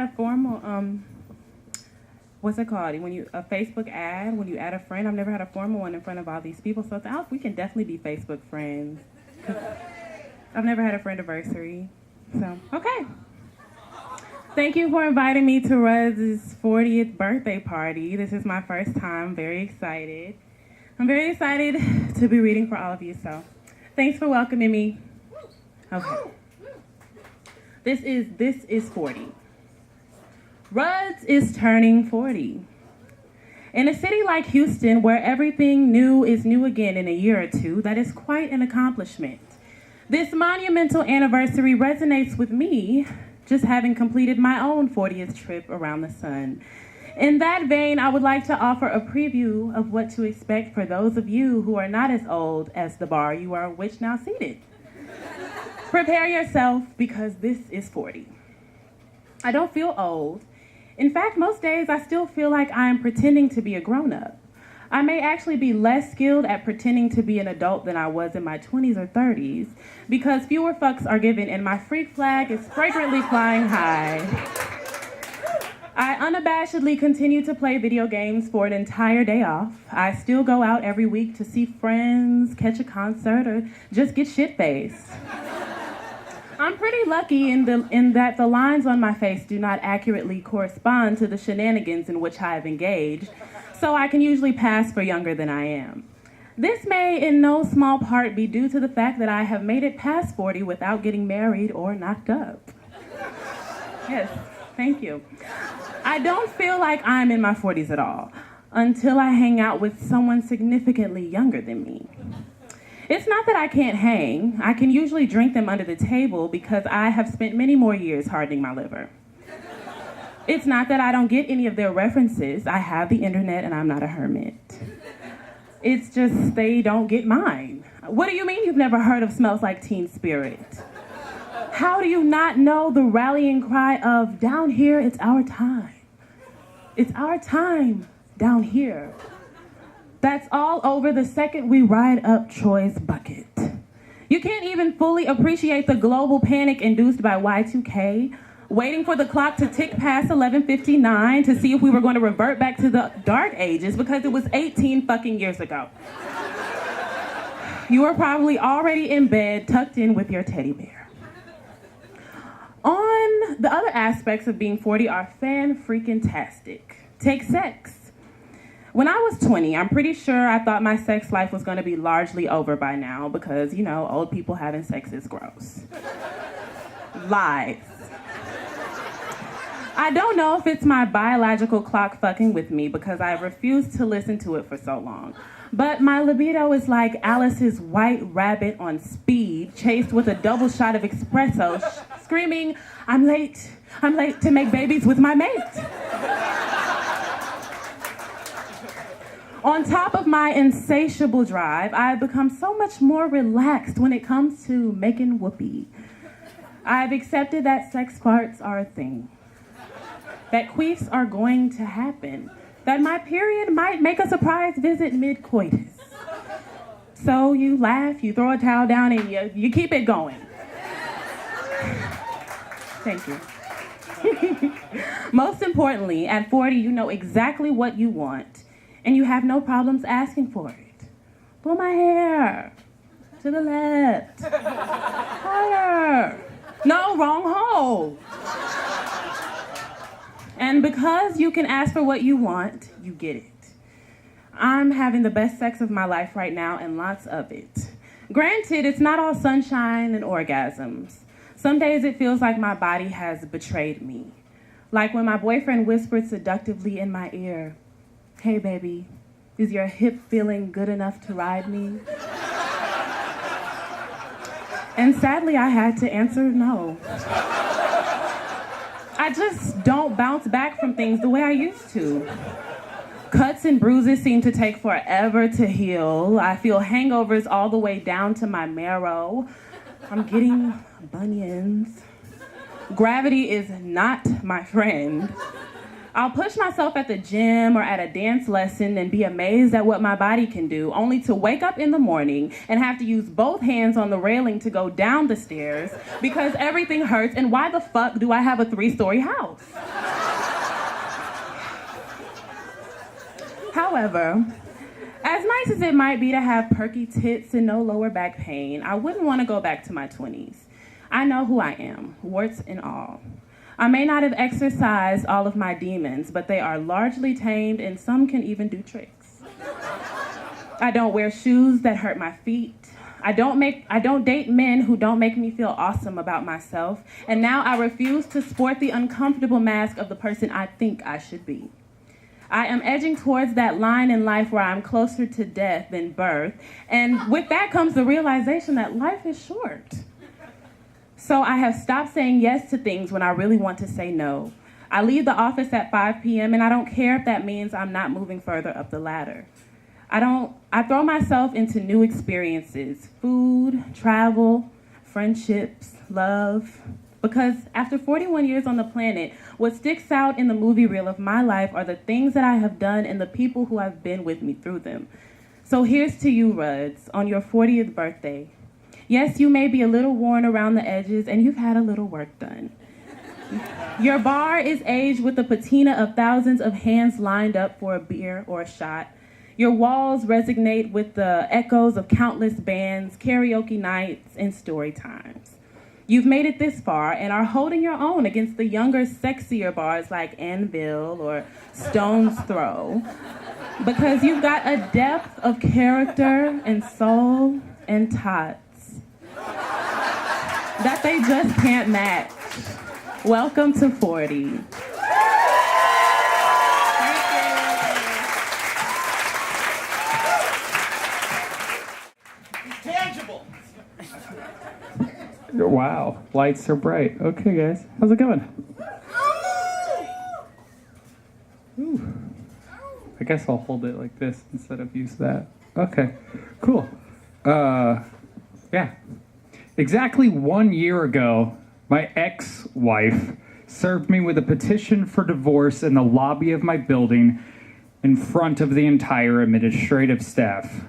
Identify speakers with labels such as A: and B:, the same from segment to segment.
A: had a formal, what's it called? A Facebook ad, when you add a friend. I've never had a formal one in front of all these people, so we can definitely be Facebook friends. I've never had a friend-aversary, so, okay. Thank you for inviting me to Rudd's 40th birthday party. This is my first time. I'm very excited. I'm very excited to be reading for all of you, so thanks for welcoming me. Okay. This is 40. Rudd's is turning 40. In a city like Houston, where everything new is new again in a year or two, that is quite an accomplishment. This monumental anniversary resonates with me, just having completed my own 40th trip around the sun. In that vein, I would like to offer a preview of what to expect for those of you who are not as old as the bar you are which now seated. Prepare yourself, because this is 40. I don't feel old. In fact, most days I still feel like I am pretending to be a grown-up. I may actually be less skilled at pretending to be an adult than I was in my 20s or 30s, because fewer fucks are given and my freak flag is fragrantly flying high. I unabashedly continue to play video games for an entire day off. I still go out every week to see friends, catch a concert, or just get shit-faced. I'm pretty lucky in that the lines on my face do not accurately correspond to the shenanigans in which I have engaged, so I can usually pass for younger than I am. This may in no small part be due to the fact that I have made it past 40 without getting married or knocked up. Yes, thank you. I don't feel like I'm in my 40s at all until I hang out with someone significantly younger than me. It's not that I can't hang. I can usually drink them under the table because I have spent many more years hardening my liver. It's not that I don't get any of their references. I have the internet and I'm not a hermit. It's just they don't get mine. What do you mean you've never heard of Smells Like Teen Spirit? How do you not know the rallying cry of, down here, it's our time? It's our time down here. That's all over the second we ride up Troy's bucket. You can't even fully appreciate the global panic induced by Y2K, waiting for the clock to tick past 11:59 to see if we were going to revert back to the dark ages because it was 18 fucking years ago. You are probably already in bed, tucked in with your teddy bear. On the other aspects of being 40 are fan-freaking-tastic. Take sex. When I was 20, I'm pretty sure I thought my sex life was going to be largely over by now because, old people having sex is gross. Lies. I don't know if it's my biological clock fucking with me because I refused to listen to it for so long. But my libido is like Alice's white rabbit on speed, chased with a double shot of espresso, screaming, I'm late to make babies with my mate. On top of my insatiable drive, I've become so much more relaxed when it comes to making whoopee. I've accepted that sex farts are a thing, that queefs are going to happen, that my period might make a surprise visit mid-coitus. So you laugh, you throw a towel down, and you keep it going. Thank you. Most importantly, at 40, you know exactly what you want, and you have no problems asking for it. Pull my hair. To the left. Higher. No, wrong hole. And because you can ask for what you want, you get it. I'm having the best sex of my life right now, and lots of it. Granted, it's not all sunshine and orgasms. Some days it feels like my body has betrayed me. Like when my boyfriend whispered seductively in my ear, hey baby, is your hip feeling good enough to ride me? And sadly, I had to answer no. I just don't bounce back from things the way I used to. Cuts and bruises seem to take forever to heal. I feel hangovers all the way down to my marrow. I'm getting bunions. Gravity is not my friend. I'll push myself at the gym or at a dance lesson and be amazed at what my body can do, only to wake up in the morning and have to use both hands on the railing to go down the stairs because everything hurts, and why the fuck do I have a 3-story house? However, as nice as it might be to have perky tits and no lower back pain, I wouldn't want to go back to my 20s. I know who I am, warts and all. I may not have exercised all of my demons, but they are largely tamed and some can even do tricks. I don't wear shoes that hurt my feet. I don't date men who don't make me feel awesome about myself. And now I refuse to sport the uncomfortable mask of the person I think I should be. I am edging towards that line in life where I'm closer to death than birth. And with that comes the realization that life is short. So I have stopped saying yes to things when I really want to say no. I leave the office at 5 p.m. and I don't care if that means I'm not moving further up the ladder. I throw myself into new experiences, food, travel, friendships, love. Because after 41 years on the planet, what sticks out in the movie reel of my life are the things that I have done and the people who have been with me through them. So here's to you, Ruds, on your 40th birthday. Yes, you may be a little worn around the edges and you've had a little work done. Your bar is aged with the patina of thousands of hands lined up for a beer or a shot. Your walls resonate with the echoes of countless bands, karaoke nights, and story times. You've made it this far and are holding your own against the younger, sexier bars like Anvil or Stone's Throw, because you've got a depth of character and soul and tots that they just can't match. Welcome to 40.
B: Tangible.
C: Wow, lights are bright. Okay, guys, how's it going? Ooh. I guess I'll hold it like this instead of use that. Okay, cool. Yeah. Exactly 1 year ago, my ex-wife served me with a petition for divorce in the lobby of my building in front of the entire administrative staff.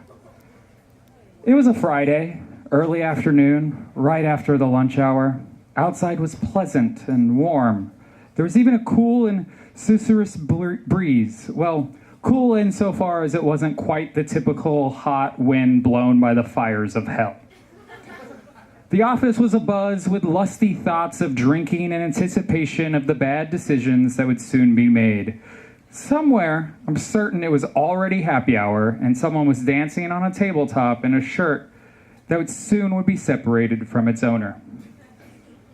C: It was a Friday, early afternoon, right after the lunch hour. Outside was pleasant and warm. There was even a cool and susurrus breeze. Well, cool insofar as it wasn't quite the typical hot wind blown by the fires of hell. The office was abuzz with lusty thoughts of drinking and anticipation of the bad decisions that would soon be made. Somewhere, I'm certain it was already happy hour, and someone was dancing on a tabletop in a shirt that soon would be separated from its owner.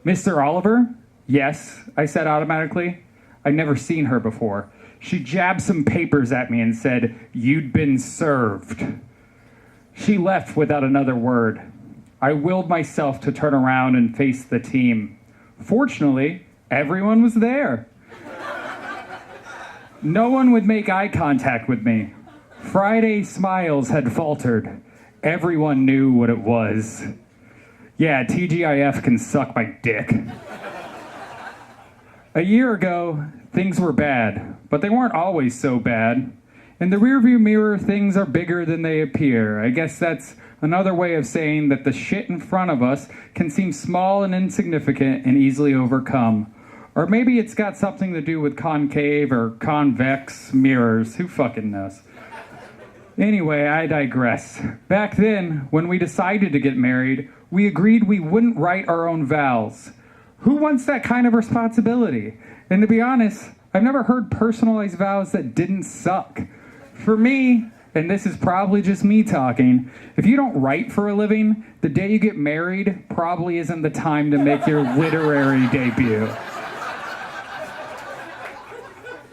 C: Mr. Oliver? Yes, I said automatically. I'd never seen her before. She jabbed some papers at me and said, "You'd been served." She left without another word. I willed myself to turn around and face the team. Fortunately, everyone was there. No one would make eye contact with me. Friday smiles had faltered. Everyone knew what it was. Yeah, TGIF can suck my dick. A year ago, things were bad, but they weren't always so bad. In the rearview mirror, things are bigger than they appear. I guess that's another way of saying that the shit in front of us can seem small and insignificant and easily overcome. Or maybe it's got something to do with concave or convex mirrors. Who fucking knows? Anyway, I digress. Back then, when we decided to get married, we agreed we wouldn't write our own vows. Who wants that kind of responsibility? And to be honest, I've never heard personalized vows that didn't suck. For me, and this is probably just me talking, if you don't write for a living, the day you get married probably isn't the time to make your literary debut.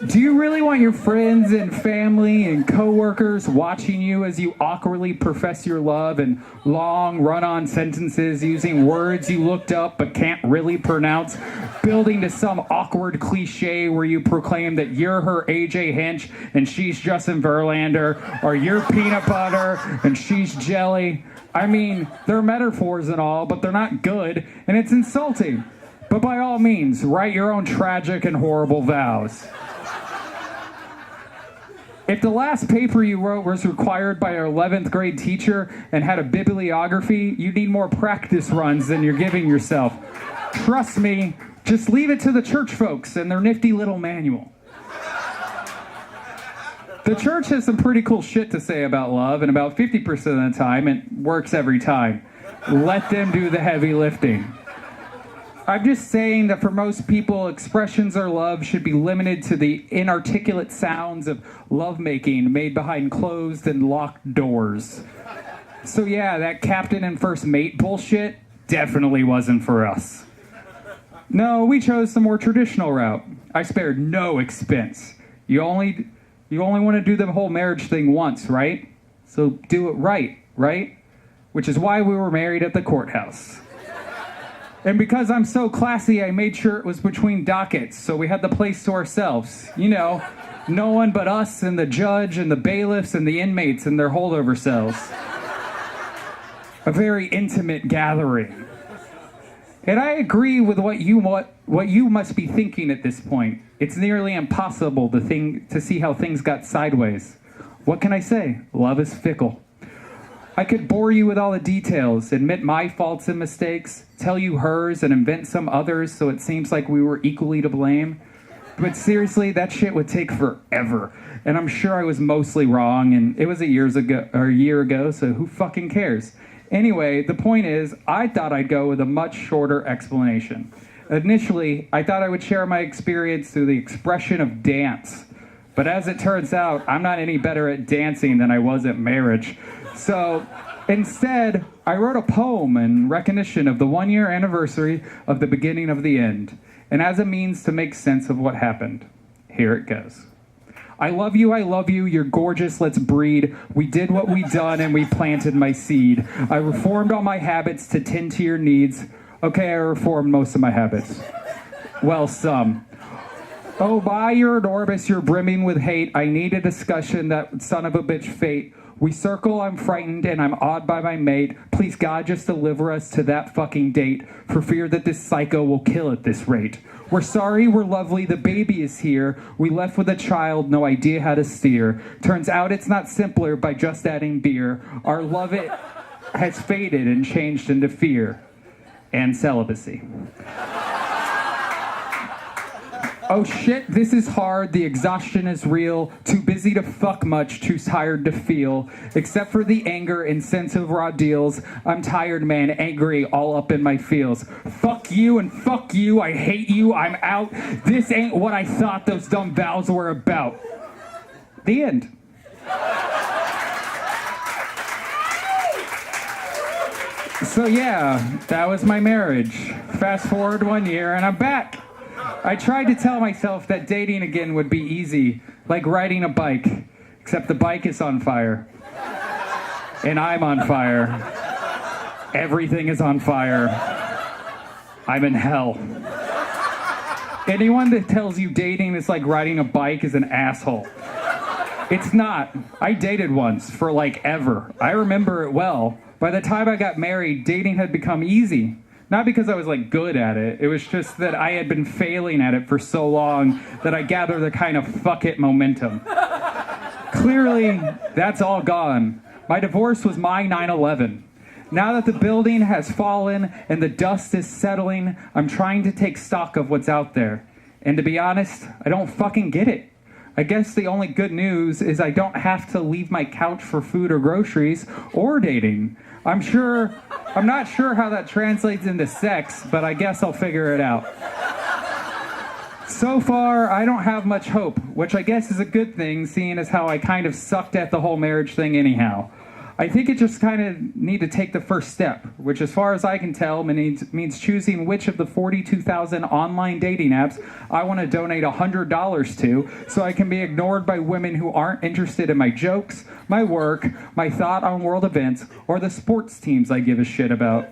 C: Do you really want your friends and family and coworkers watching you as you awkwardly profess your love in long run-on sentences using words you looked up but can't really pronounce, building to some awkward cliche where you proclaim that you're her AJ Hinch and she's Justin Verlander, or you're peanut butter and she's jelly? I mean, they're metaphors and all, but they're not good, and it's insulting. But by all means, write your own tragic and horrible vows. If the last paper you wrote was required by our 11th grade teacher and had a bibliography, you need more practice runs than you're giving yourself. Trust me, just leave it to the church folks and their nifty little manual. The church has some pretty cool shit to say about love, and about 50% of the time, it works every time. Let them do the heavy lifting. I'm just saying that for most people, expressions of love should be limited to the inarticulate sounds of lovemaking made behind closed and locked doors. So yeah, that captain and first mate bullshit definitely wasn't for us. No, we chose the more traditional route. I spared no expense. You only want to do the whole marriage thing once, right? So do it right? Which is why we were married at the courthouse. And because I'm so classy, I made sure it was between dockets, so we had the place to ourselves. You know, no one but us and the judge and the bailiffs and the inmates in their holdover cells. A very intimate gathering. And I agree with what you must be thinking at this point. It's nearly impossible to see how things got sideways. What can I say? Love is fickle. I could bore you with all the details, admit my faults and mistakes, tell you hers and invent some others so it seems like we were equally to blame. But seriously, that shit would take forever. And I'm sure I was mostly wrong, and it was a year ago, so who fucking cares? Anyway, the point is, I thought I'd go with a much shorter explanation. Initially, I thought I would share my experience through the expression of dance. But as it turns out, I'm not any better at dancing than I was at marriage. So instead, I wrote a poem in recognition of the 1-year anniversary of the beginning of the end, and as a means to make sense of what happened. Here it goes. I love you, you're gorgeous, let's breed. We did what we done and we planted my seed. I reformed all my habits to tend to your needs. Okay, I reformed most of my habits. Well, some. Oh, by your enormous, you're brimming with hate. I need a discussion, that son of a bitch fate. We circle, I'm frightened, and I'm awed by my mate. Please, God, just deliver us to that fucking date, for fear that this psycho will kill at this rate. We're sorry, we're lovely, the baby is here. We left with a child, no idea how to steer. Turns out it's not simpler by just adding beer. Our love it has faded and changed into fear and celibacy. Oh shit, this is hard, the exhaustion is real. Too busy to fuck much, too tired to feel. Except for the anger and sense of raw deals. I'm tired, man, angry, all up in my feels. Fuck you and fuck you, I hate you, I'm out. This ain't what I thought those dumb vows were about. The end. So yeah, that was my marriage. Fast forward 1 year and I'm back. I tried to tell myself that dating again would be easy, like riding a bike, except the bike is on fire. And I'm on fire. Everything is on fire. I'm in hell. Anyone that tells you dating is like riding a bike is an asshole. It's not. I dated once, for like ever. I remember it well. By the time I got married, dating had become easy. Not because I was like good at it, it was just that I had been failing at it for so long that I gathered a kind of fuck it momentum. Clearly, that's all gone. My divorce was my 9/11. Now that the building has fallen and the dust is settling, I'm trying to take stock of what's out there. And to be honest, I don't fucking get it. I guess the only good news is I don't have to leave my couch for food or groceries or dating. I'm not sure how that translates into sex, but I guess I'll figure it out. So far, I don't have much hope, which I guess is a good thing, seeing as how I kind of sucked at the whole marriage thing anyhow. I think it just kind of need to take the first step, which as far as I can tell means choosing which of the 42,000 online dating apps I want to donate $100 to so I can be ignored by women who aren't interested in my jokes, my work, my thought on world events, or the sports teams I give a shit about.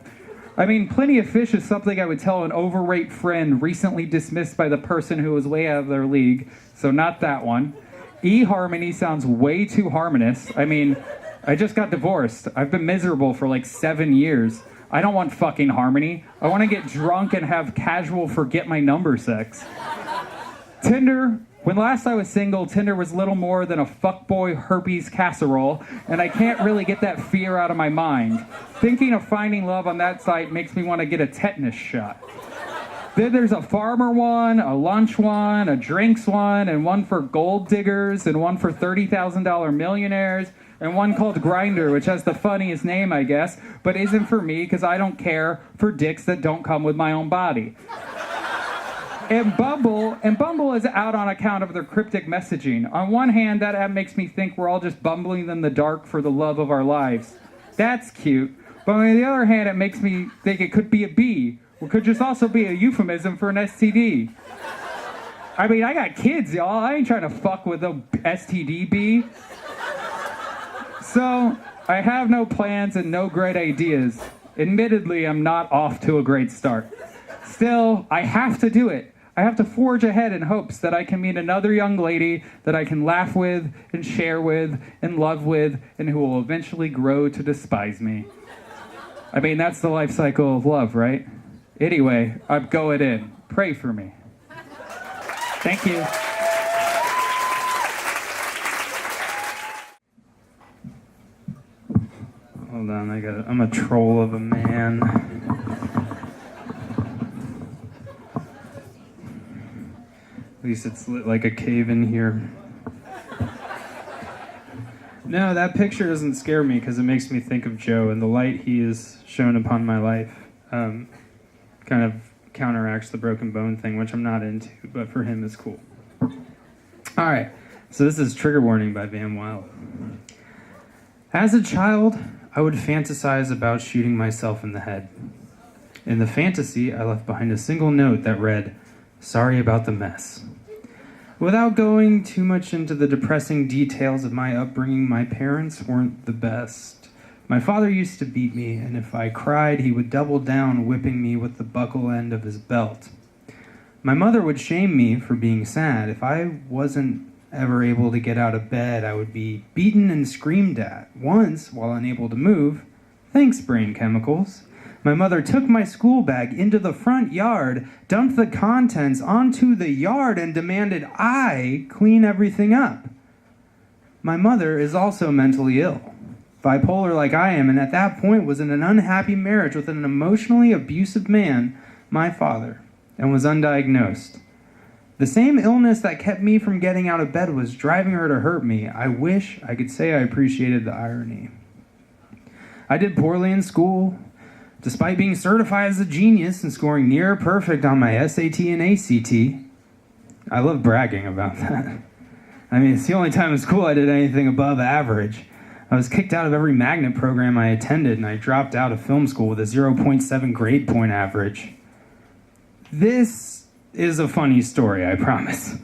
C: I mean, Plenty of Fish is something I would tell an overrate friend recently dismissed by the person who was way out of their league, so not that one. eHarmony sounds way too harmonious. I mean, I just got divorced. I've been miserable for like 7 years. I don't want fucking harmony. I want to get drunk and have casual forget my number sex. Tinder, When last I was single, Tinder was little more than a fuckboy herpes casserole, and I can't really get that fear out of my mind. Thinking of finding love on that site makes me want to get a tetanus shot. Then there's a farmer one, a lunch one, a drinks one, and one for gold diggers, and one for $30,000 millionaires, and one called Grindr, which has the funniest name, I guess, but isn't for me because I don't care for dicks that don't come with my own body. And Bumble is out on account of their cryptic messaging. On one hand, that app makes me think we're all just bumbling in the dark for the love of our lives. That's cute. But on the other hand, it makes me think it could be a bee. It could just also be a euphemism for an STD. I mean, I got kids, y'all. I ain't trying to fuck with a STD bee. So, I have no plans and no great ideas. Admittedly, I'm not off to a great start. Still, I have to do it. I have to forge ahead in hopes that I can meet another young lady that I can laugh with and share with and love with and who will eventually grow to despise me. I mean, that's the life cycle of love, right? Anyway, I'm going in. Pray for me. Thank you. Hold on, I'm a troll of a man. At least it's lit like a cave in here. No, that picture doesn't scare me because it makes me think of Joe and the light he has shown upon my life. Kind of counteracts the broken bone thing, which I'm not into, but for him is cool. All right, so this is Trigger Warning by Van Wilde. As a child, I would fantasize about shooting myself in the head. In the fantasy, I left behind a single note that read, "Sorry about the mess." Without going too much into the depressing details of my upbringing, my parents weren't the best. My father used to beat me, and if I cried, he would double down, whipping me with the buckle end of his belt. My mother would shame me for being sad. If I wasn't ever able to get out of bed, I would be beaten and screamed at. Once, while unable to move, thanks brain chemicals, my mother took my school bag into the front yard, dumped the contents onto the yard, and demanded I clean everything up. My mother is also mentally ill, bipolar like I am, and at that point was in an unhappy marriage with an emotionally abusive man, my father, and was undiagnosed. The same illness that kept me from getting out of bed was driving her to hurt me. I wish I could say I appreciated the irony. I did poorly in school, despite being certified as a genius and scoring near perfect on my SAT and ACT. I love bragging about that. I mean, it's the only time in school I did anything above average. I was kicked out of every magnet program I attended, and I dropped out of film school with a 0.7 grade point average. This is a funny story, I promise.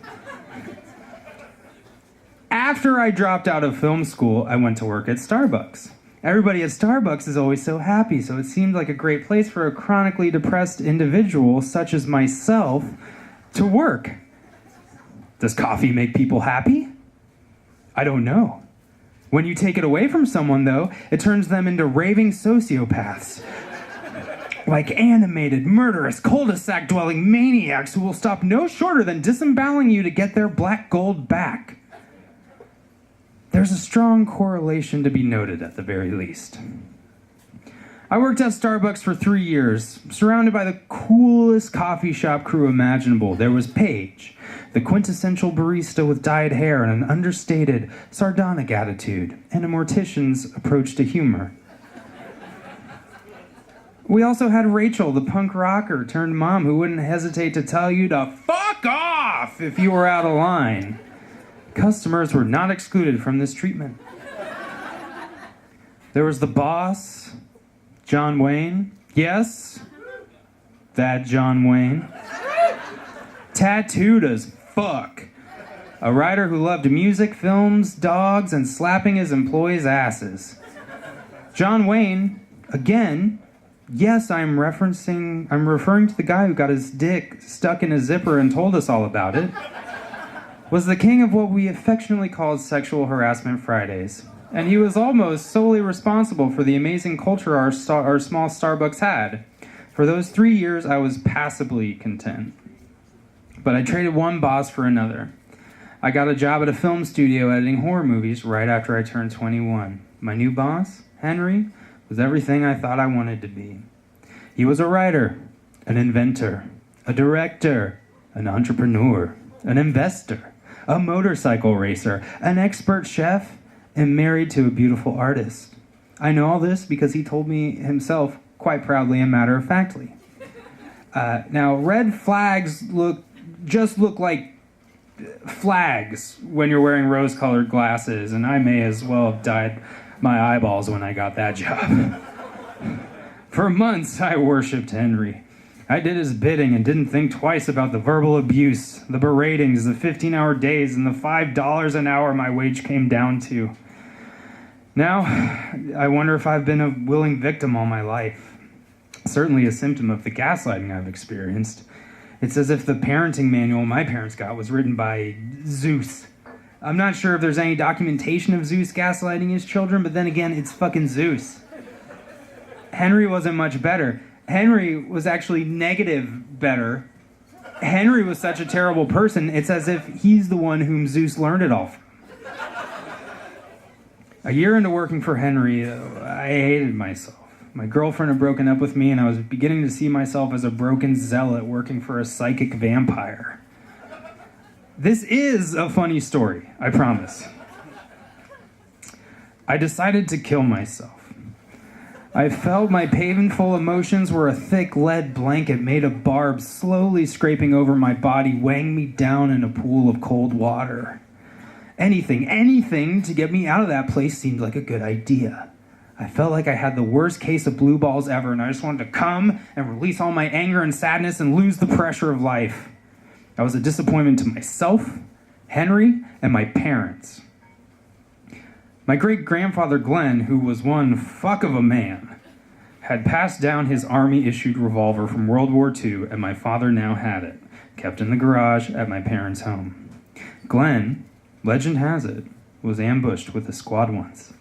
C: After I dropped out of film school, I went to work at Starbucks. Everybody at Starbucks is always so happy, so it seemed like a great place for a chronically depressed individual such as myself to work. Does coffee make people happy? I don't know. When you take it away from someone, though, it turns them into raving sociopaths. Like animated, murderous, cul-de-sac-dwelling maniacs who will stop no shorter than disemboweling you to get their black gold back. There's a strong correlation to be noted at the very least. I worked at Starbucks for 3 years, surrounded by the coolest coffee shop crew imaginable. There was Paige, the quintessential barista with dyed hair and an understated, sardonic attitude, and a mortician's approach to humor. We also had Rachel, the punk rocker turned mom who wouldn't hesitate to tell you to fuck off if you were out of line. Customers were not excluded from this treatment. There was the boss, John Wayne. Yes, that John Wayne. Tattooed as fuck. A writer who loved music, films, dogs, and slapping his employees' asses. John Wayne, again, yes, I'm referring to the guy who got his dick stuck in a zipper and told us all about it, was the king of what we affectionately called Sexual Harassment Fridays. And he was almost solely responsible for the amazing culture our small Starbucks had. For those 3 years, I was passably content. But I traded one boss for another.
B: I got a job at a film studio editing horror movies right after I turned 21. My new boss, Henry, was everything I thought I wanted to be. He was a writer, an inventor, a director, an entrepreneur, an investor, a motorcycle racer, an expert chef, and married to a beautiful artist. I know all this because he told me himself quite proudly and matter-of-factly. Now, red flags look like flags when you're wearing rose-colored glasses, and I may as well have dyed my eyeballs when I got that job. For months, I worshipped Henry. I did his bidding and didn't think twice about the verbal abuse, the beratings, the 15-hour days, and the $5 an hour my wage came down to. Now, I wonder if I've been a willing victim all my life. Certainly a symptom of the gaslighting I've experienced. It's as if the parenting manual my parents got was written by Zeus. I'm not sure if there's any documentation of Zeus gaslighting his children, but then again, it's fucking Zeus. Henry wasn't much better. Henry was actually negative better. Henry was such a terrible person, it's as if he's the one whom Zeus learned it all from. A year into working for Henry, I hated myself. My girlfriend had broken up with me, and I was beginning to see myself as a broken zealot working for a psychic vampire. This is a funny story, I promise. I decided to kill myself. I felt my painful emotions were a thick lead blanket made of barbs slowly scraping over my body, weighing me down in a pool of cold water. Anything to get me out of that place seemed like a good idea. I felt like I had the worst case of blue balls ever, and I just wanted to come and release all my anger and sadness and lose the pressure of life. I was a disappointment to myself, Henry, and my parents. My great-grandfather Glenn, who was one fuck of a man, had passed down his army-issued revolver from World War II, and my father now had it, kept in the garage at my parents' home. Glenn, legend has it, was ambushed with a squad once.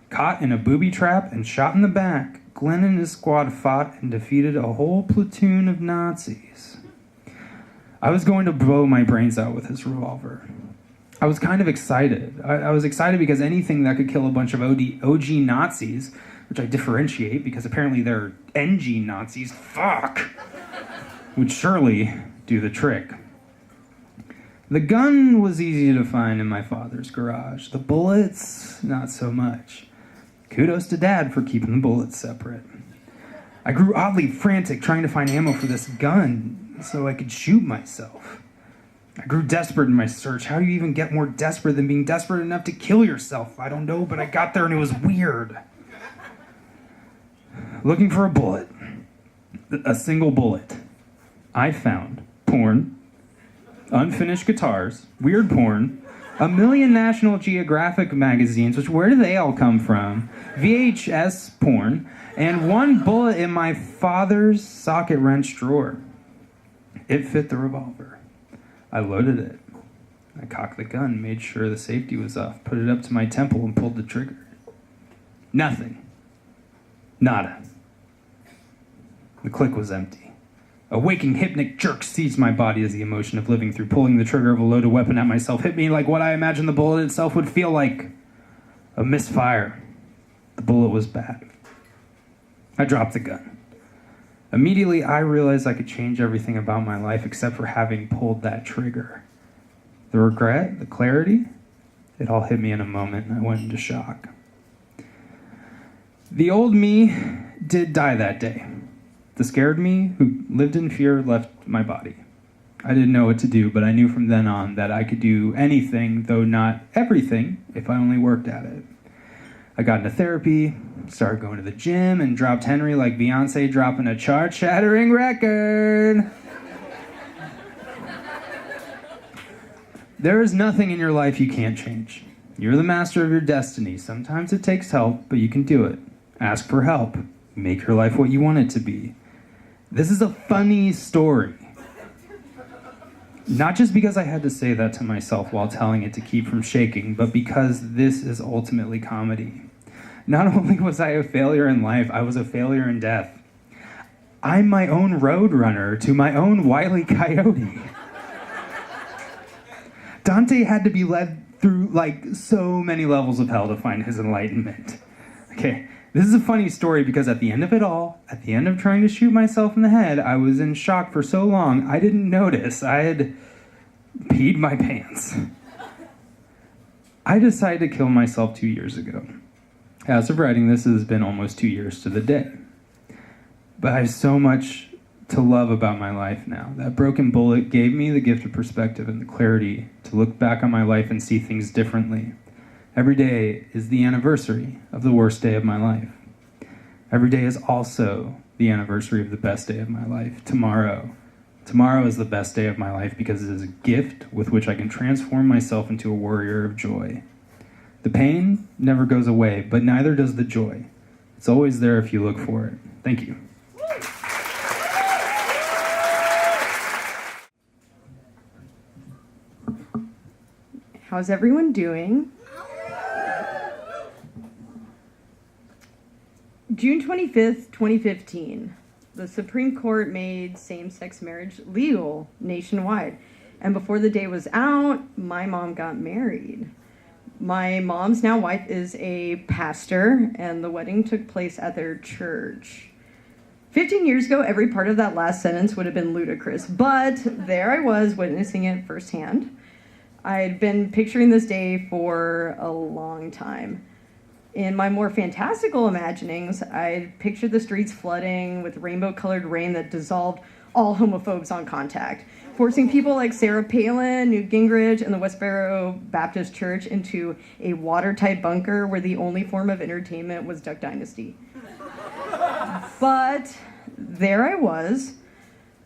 B: Caught in a booby trap and shot in the back, Glenn and his squad fought and defeated a whole platoon of Nazis. I was going to blow my brains out with his revolver. I was kind of excited. I was excited because anything that could kill a bunch of OG Nazis, which I differentiate because apparently they're NG Nazis, would surely do the trick. The gun was easy to find in my father's garage. The bullets, not so much. Kudos to Dad for keeping the bullets separate. I grew oddly frantic trying to find ammo for this gun so I could shoot myself. I grew desperate in my search. How do you even get more desperate than being desperate enough to kill yourself? I don't know, but I got there and it was weird. Looking for a bullet. A single bullet. I found porn, unfinished guitars, weird porn, a million National Geographic magazines, which where do they all come from? VHS porn, and one bullet in my father's socket wrench drawer. It fit the revolver. I loaded it. I cocked the gun, made sure the safety was off, put it up to my temple, and pulled the trigger. Nothing. Nada. The click was empty. A waking hypnic jerk seized my body as the emotion of living through pulling the trigger of a loaded weapon at myself hit me like what I imagined the bullet itself would feel like. A misfire. The bullet was bad. I dropped the gun. Immediately, I realized I could change everything about my life except for having pulled that trigger. The regret, the clarity, it all hit me in a moment, and I went into shock. The old me did die that day. The scared me, who lived in fear, left my body. I didn't know what to do, but I knew from then on that I could do anything, though not everything, if I only worked at it. I got into therapy, started going to the gym, and dropped Henry like Beyonce dropping a chart-shattering record. There is nothing in your life you can't change. You're the master of your destiny. Sometimes it takes help, but you can do it. Ask for help. Make your life what you want it to be. This is a funny story. Not just because I had to say that to myself while telling it to keep from shaking, but because this is ultimately comedy. Not only was I a failure in life, I was a failure in death. I'm my own road runner to my own Wile E. Coyote. Dante had to be led through like so many levels of hell to find his enlightenment. Okay, this is a funny story because at the end of it all, at the end of trying to shoot myself in the head, I was in shock for so long, I didn't notice I had peed my pants. I decided to kill myself 2 years ago. As of writing this, it has been almost 2 years to the day. But I have so much to love about my life now. That broken bullet gave me the gift of perspective and the clarity to look back on my life and see things differently. Every day is the anniversary of the worst day of my life. Every day is also the anniversary of the best day of my life. Tomorrow is the best day of my life because it is a gift with which I can transform myself into a warrior of joy. The pain never goes away, but neither does the joy. It's always there if you look for it. Thank you.
D: How's everyone doing? June 25th, 2015, the Supreme Court made same-sex marriage legal nationwide. And before the day was out, my mom got married. My mom's now wife is a pastor, and the wedding took place at their church. 15 years ago, every part of that last sentence would have been ludicrous, but there I was witnessing it firsthand. I'd been picturing this day for a long time. In my more fantastical imaginings, I'd pictured the streets flooding with rainbow-colored rain that dissolved all homophobes on contact, forcing people like Sarah Palin, Newt Gingrich, and the Westboro Baptist Church into a watertight bunker where the only form of entertainment was Duck Dynasty. But there I was,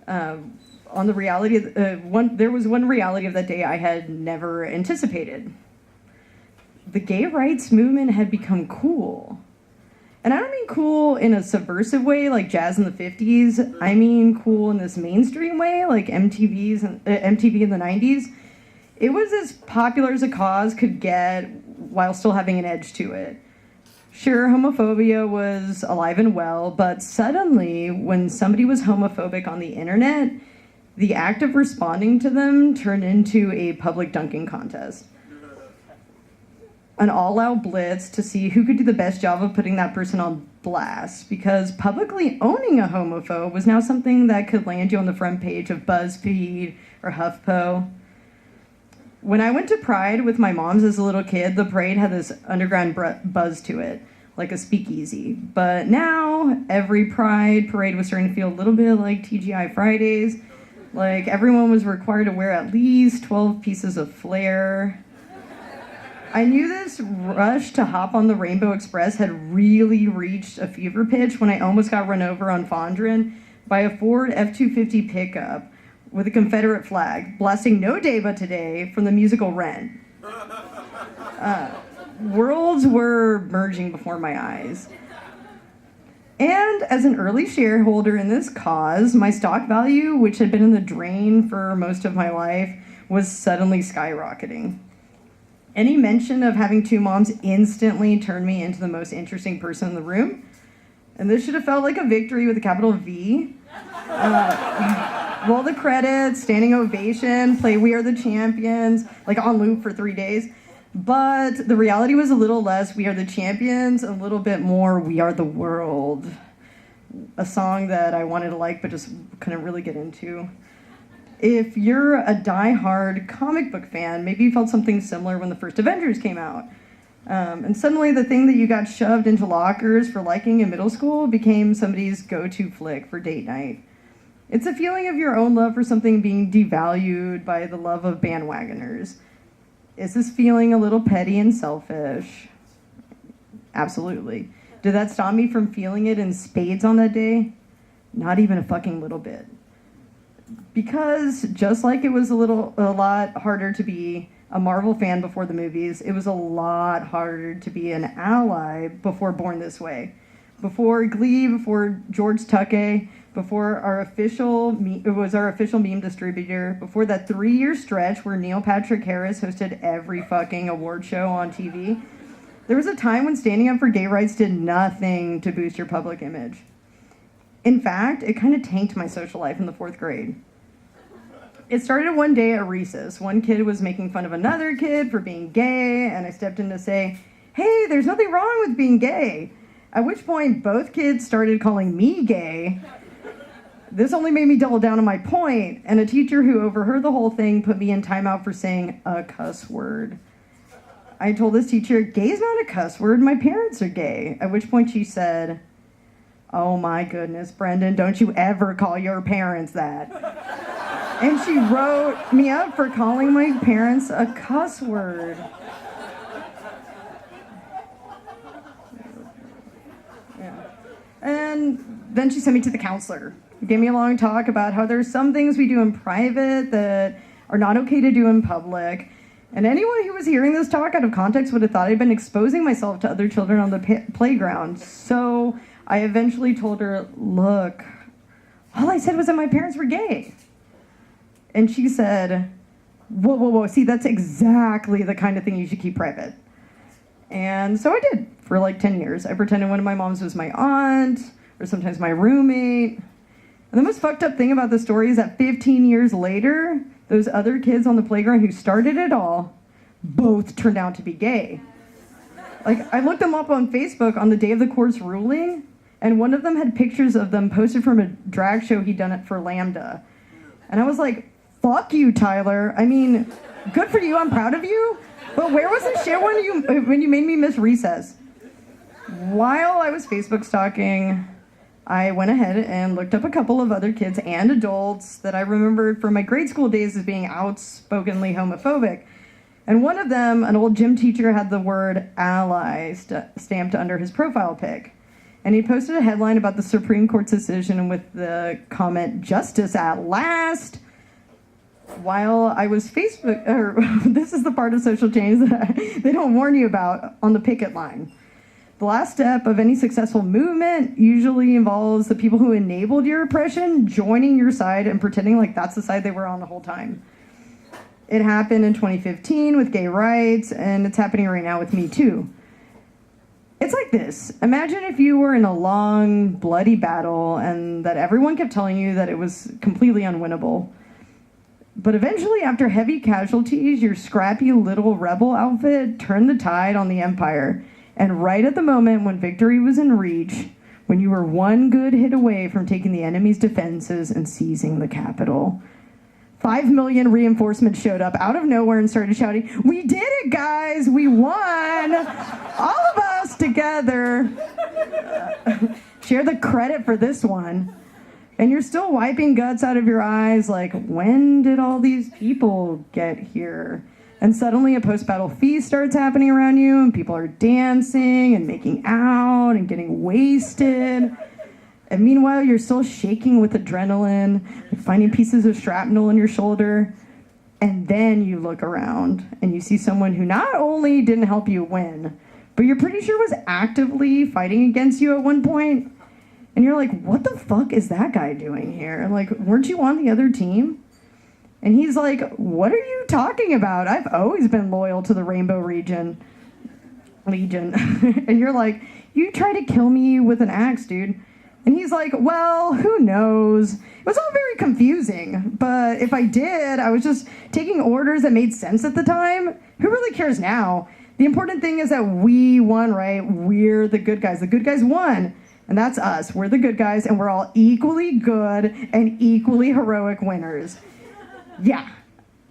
D: on the reality of there was one reality of that day I had never anticipated. The gay rights movement had become cool. And I don't mean cool in a subversive way like jazz in the 50s. I mean cool in this mainstream way like MTV in the 90s. It was as popular as a cause could get while still having an edge to it. Sure, homophobia was alive and well, but suddenly when somebody was homophobic on the internet, the act of responding to them turned into a public dunking contest. An all-out blitz to see who could do the best job of putting that person on blast, because publicly owning a homophobe was now something that could land you on the front page of BuzzFeed or HuffPo. When I went to Pride with my moms as a little kid, the parade had this underground buzz to it, like a speakeasy. But now, every Pride parade was starting to feel a little bit like TGI Fridays. Like, everyone was required to wear at least 12 pieces of flair. I knew this rush to hop on the Rainbow Express had really reached a fever pitch when I almost got run over on Fondren by a Ford F-250 pickup with a Confederate flag, blasting No Day But Today from the musical Rent. Worlds were merging before my eyes. And as an early shareholder in this cause, my stock value, which had been in the drain for most of my life, was suddenly skyrocketing. Any mention of having two moms instantly turned me into the most interesting person in the room. And this should have felt like a victory with a capital V. Roll the credits, standing ovation, play We Are the Champions, like on loop for 3 days. But the reality was a little less We Are the Champions, a little bit more We Are the World. A song that I wanted to like but just couldn't really get into. If you're a die-hard comic book fan, maybe you felt something similar when the first Avengers came out. And suddenly the thing that you got shoved into lockers for liking in middle school became somebody's go-to flick for date night. It's a feeling of your own love for something being devalued by the love of bandwagoners. Is this feeling a little petty and selfish? Absolutely. Did that stop me from feeling it in spades on that day? Not even a fucking little bit. Because just like it was a lot harder to be a Marvel fan before the movies, it was a lot harder to be an ally before Born This Way. Before Glee, before George Takei, before our official meme distributor, before that 3-year stretch where Neil Patrick Harris hosted every fucking award show on TV, there was a time when standing up for gay rights did nothing to boost your public image. In fact, it kind of tanked my social life in the 4th grade. It started one day at recess. One kid was making fun of another kid for being gay, and I stepped in to say, hey, there's nothing wrong with being gay. At which point, both kids started calling me gay. This only made me double down on my point, and a teacher who overheard the whole thing put me in timeout for saying a cuss word. I told this teacher, gay's not a cuss word, my parents are gay. At which point she said, oh my goodness, Brendan, don't you ever call your parents that. And she wrote me up for calling my parents a cuss word. Yeah. And then she sent me to the counselor. Gave me a long talk about how there's some things we do in private that are not okay to do in public. And anyone who was hearing this talk out of context would have thought I'd been exposing myself to other children on the playground. So I eventually told her, look, all I said was that my parents were gay. And she said, whoa, see, that's exactly the kind of thing you should keep private. And so I did for like 10 years. I pretended one of my moms was my aunt, or sometimes my roommate. And the most fucked up thing about the story is that 15 years later, those other kids on the playground who started it all, both turned out to be gay. Like, I looked them up on Facebook on the day of the court's ruling, and one of them had pictures of them posted from a drag show he'd done it for Lambda. And I was like, fuck you, Tyler. I mean, good for you, I'm proud of you, but where was the shit when you made me miss recess? While I was Facebook stalking, I went ahead and looked up a couple of other kids and adults that I remembered from my grade school days as being outspokenly homophobic. And one of them, an old gym teacher, had the word ally stamped under his profile pic. And he posted a headline about the Supreme Court's decision with the comment, justice at last. While I was this is the part of social change that they don't warn you about on the picket line. The last step of any successful movement usually involves the people who enabled your oppression joining your side and pretending like that's the side they were on the whole time. It happened in 2015 with gay rights, and it's happening right now with Me Too. It's like this. Imagine if you were in a long, bloody battle and that everyone kept telling you that it was completely unwinnable. But eventually, after heavy casualties, your scrappy little rebel outfit turned the tide on the empire. And right at the moment when victory was in reach, when you were one good hit away from taking the enemy's defenses and seizing the capital, 5 million reinforcements showed up out of nowhere and started shouting, we did it, guys! We won! All of us together! Share the credit for this one. And you're still wiping guts out of your eyes like, when did all these people get here? And suddenly a post-battle feast starts happening around you, and people are dancing and making out and getting wasted. And meanwhile, you're still shaking with adrenaline, finding pieces of shrapnel in your shoulder. And then you look around and you see someone who not only didn't help you win, but you're pretty sure was actively fighting against you at one point. And you're like, what the fuck is that guy doing here? Like, weren't you on the other team? And he's like, what are you talking about? I've always been loyal to the Rainbow Legion. And you're like, you tried to kill me with an axe, dude. And he's like, well, who knows? It was all very confusing. But if I did, I was just taking orders that made sense at the time. Who really cares now? The important thing is that we won, right? We're the good guys. The good guys won. And that's us. We're the good guys, and we're all equally good and equally heroic winners. Yeah.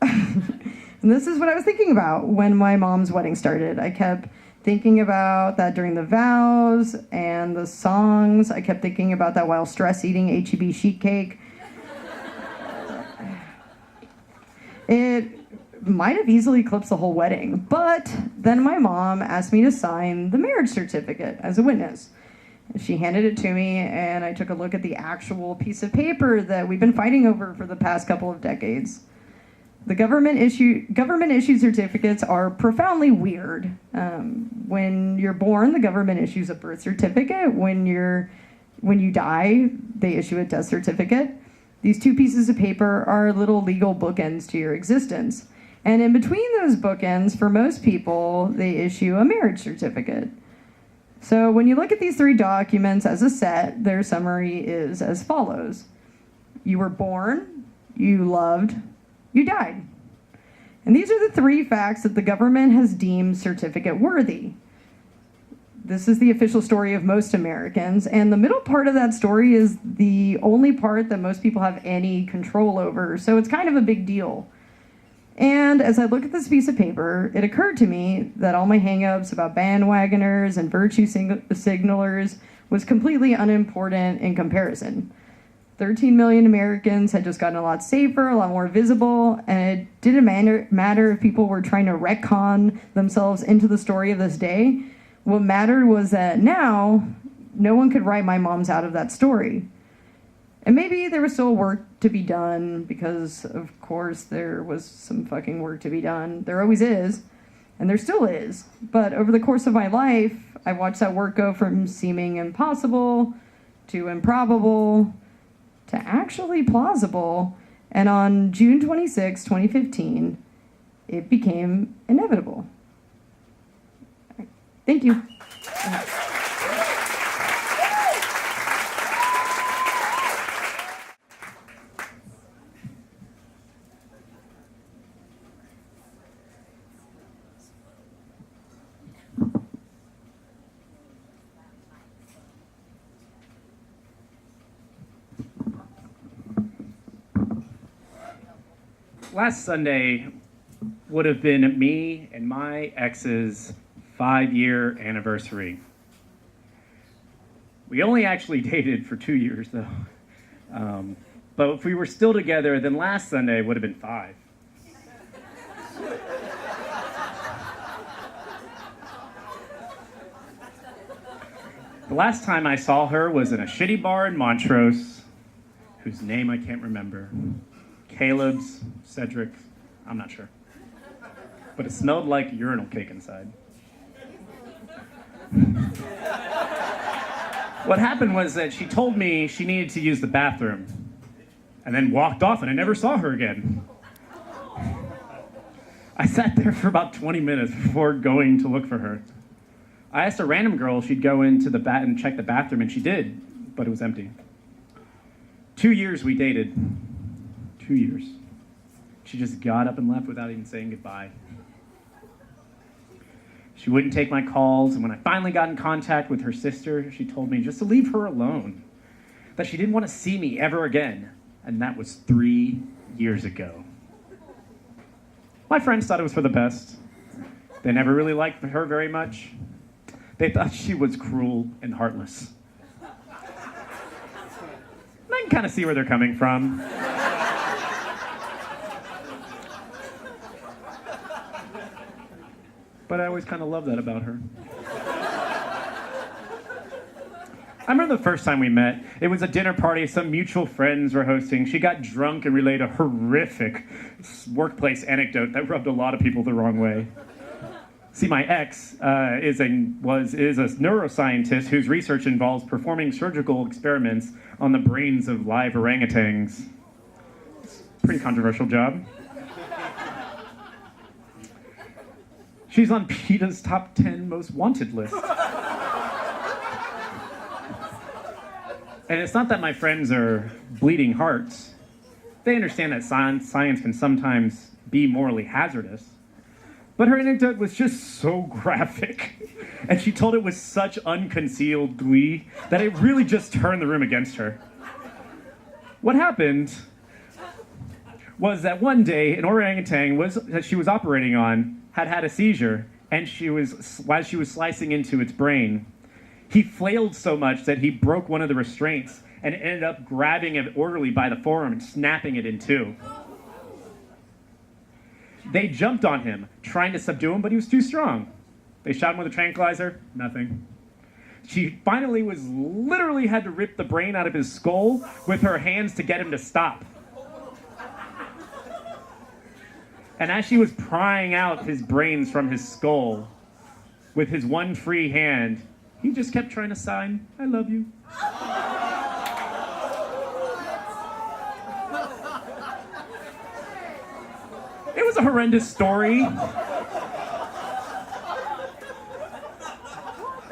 D: And this is what I was thinking about when my mom's wedding started. I kept thinking about that during the vows and the songs. I kept thinking about that while stress eating H-E-B sheet cake. It might have easily eclipsed the whole wedding, but then my mom asked me to sign the marriage certificate as a witness. She handed it to me, and I took a look at the actual piece of paper that we've been fighting over for the past couple of decades. The government-issued certificates are profoundly weird. When you're born, the government issues a birth certificate. When you die, they issue a death certificate. These two pieces of paper are little legal bookends to your existence. And in between those bookends, for most people, they issue a marriage certificate. So when you look at these three documents as a set, their summary is as follows. You were born, you loved, you died. And these are the 3 facts that the government has deemed certificate worthy. This is the official story of most Americans, and the middle part of that story is the only part that most people have any control over, so it's kind of a big deal. And as I look at this piece of paper, it occurred to me that all my hang-ups about bandwagoners and virtue signalers was completely unimportant in comparison. 13 million Americans had just gotten a lot safer, a lot more visible, and it didn't matter if people were trying to retcon themselves into the story of this day. What mattered was that now, no one could write my mom's out of that story. And maybe there was still work to be done, because of course there was some fucking work to be done. There always is, and there still is. But over the course of my life, I watched that work go from seeming impossible to improbable to actually plausible. And on June 26, 2015, it became inevitable. Thank you.
C: Last Sunday would have been me and my ex's 5-year anniversary. We only actually dated for 2 years, though. But if we were still together, then last Sunday would have been 5. The last time I saw her was in a shitty bar in Montrose, whose name I can't remember. Caleb's, Cedric's, I'm not sure. But it smelled like urinal cake inside. What happened was that she told me she needed to use the bathroom, and then walked off, and I never saw her again. I sat there for about 20 minutes before going to look for her. I asked a random girl if she'd go into the and check the bathroom, and she did, but it was empty. 2 years we dated. 2 years. She just got up and left without even saying goodbye. She wouldn't take my calls, and when I finally got in contact with her sister, she told me just to leave her alone, that she didn't want to see me ever again, and that was 3 years ago. My friends thought it was for the best. They never really liked her very much. They thought she was cruel and heartless. And I can kind of see where they're coming from. But I always kind of loved that about her. I remember the first time we met. It was a dinner party some mutual friends were hosting. She got drunk and relayed a horrific workplace anecdote that rubbed a lot of people the wrong way. See, my ex is a neuroscientist whose research involves performing surgical experiments on the brains of live orangutans. It's a pretty controversial job. She's on PETA's top 10 most wanted list. And it's not that my friends are bleeding hearts. They understand that science can sometimes be morally hazardous. But her anecdote was just so graphic. And she told it with such unconcealed glee that it really just turned the room against her. What happened was that one day an orangutan that she was operating on had a seizure, and while she was slicing into its brain, he flailed so much that he broke one of the restraints and ended up grabbing an orderly by the forearm and snapping it in two. They jumped on him, trying to subdue him, but he was too strong. They shot him with a tranquilizer, nothing. She finally literally had to rip the brain out of his skull with her hands to get him to stop. And as she was prying out his brains from his skull with his one free hand, he just kept trying to sign, "I love you." It was a horrendous story.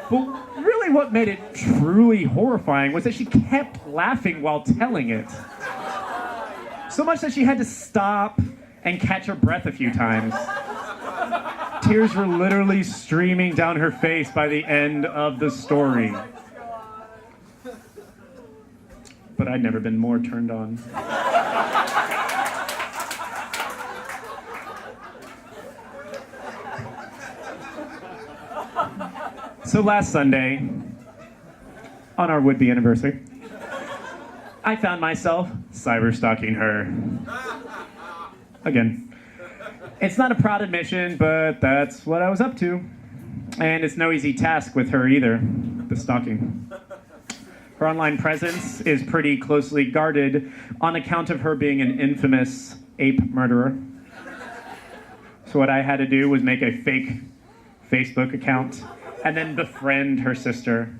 C: But really what made it truly horrifying was that she kept laughing while telling it. So much that she had to stop
E: and catch her breath a few times. Tears were literally streaming down her face by the end of the story. But I'd never been more turned on. So last Sunday, on our would-be anniversary, I found myself cyber-stalking her. Again. It's not a proud admission, but that's what I was up to. And it's no easy task with her either, the stalking. Her online presence is pretty closely guarded on account of her being an infamous ape murderer. So what I had to do was make a fake Facebook account and then befriend her sister,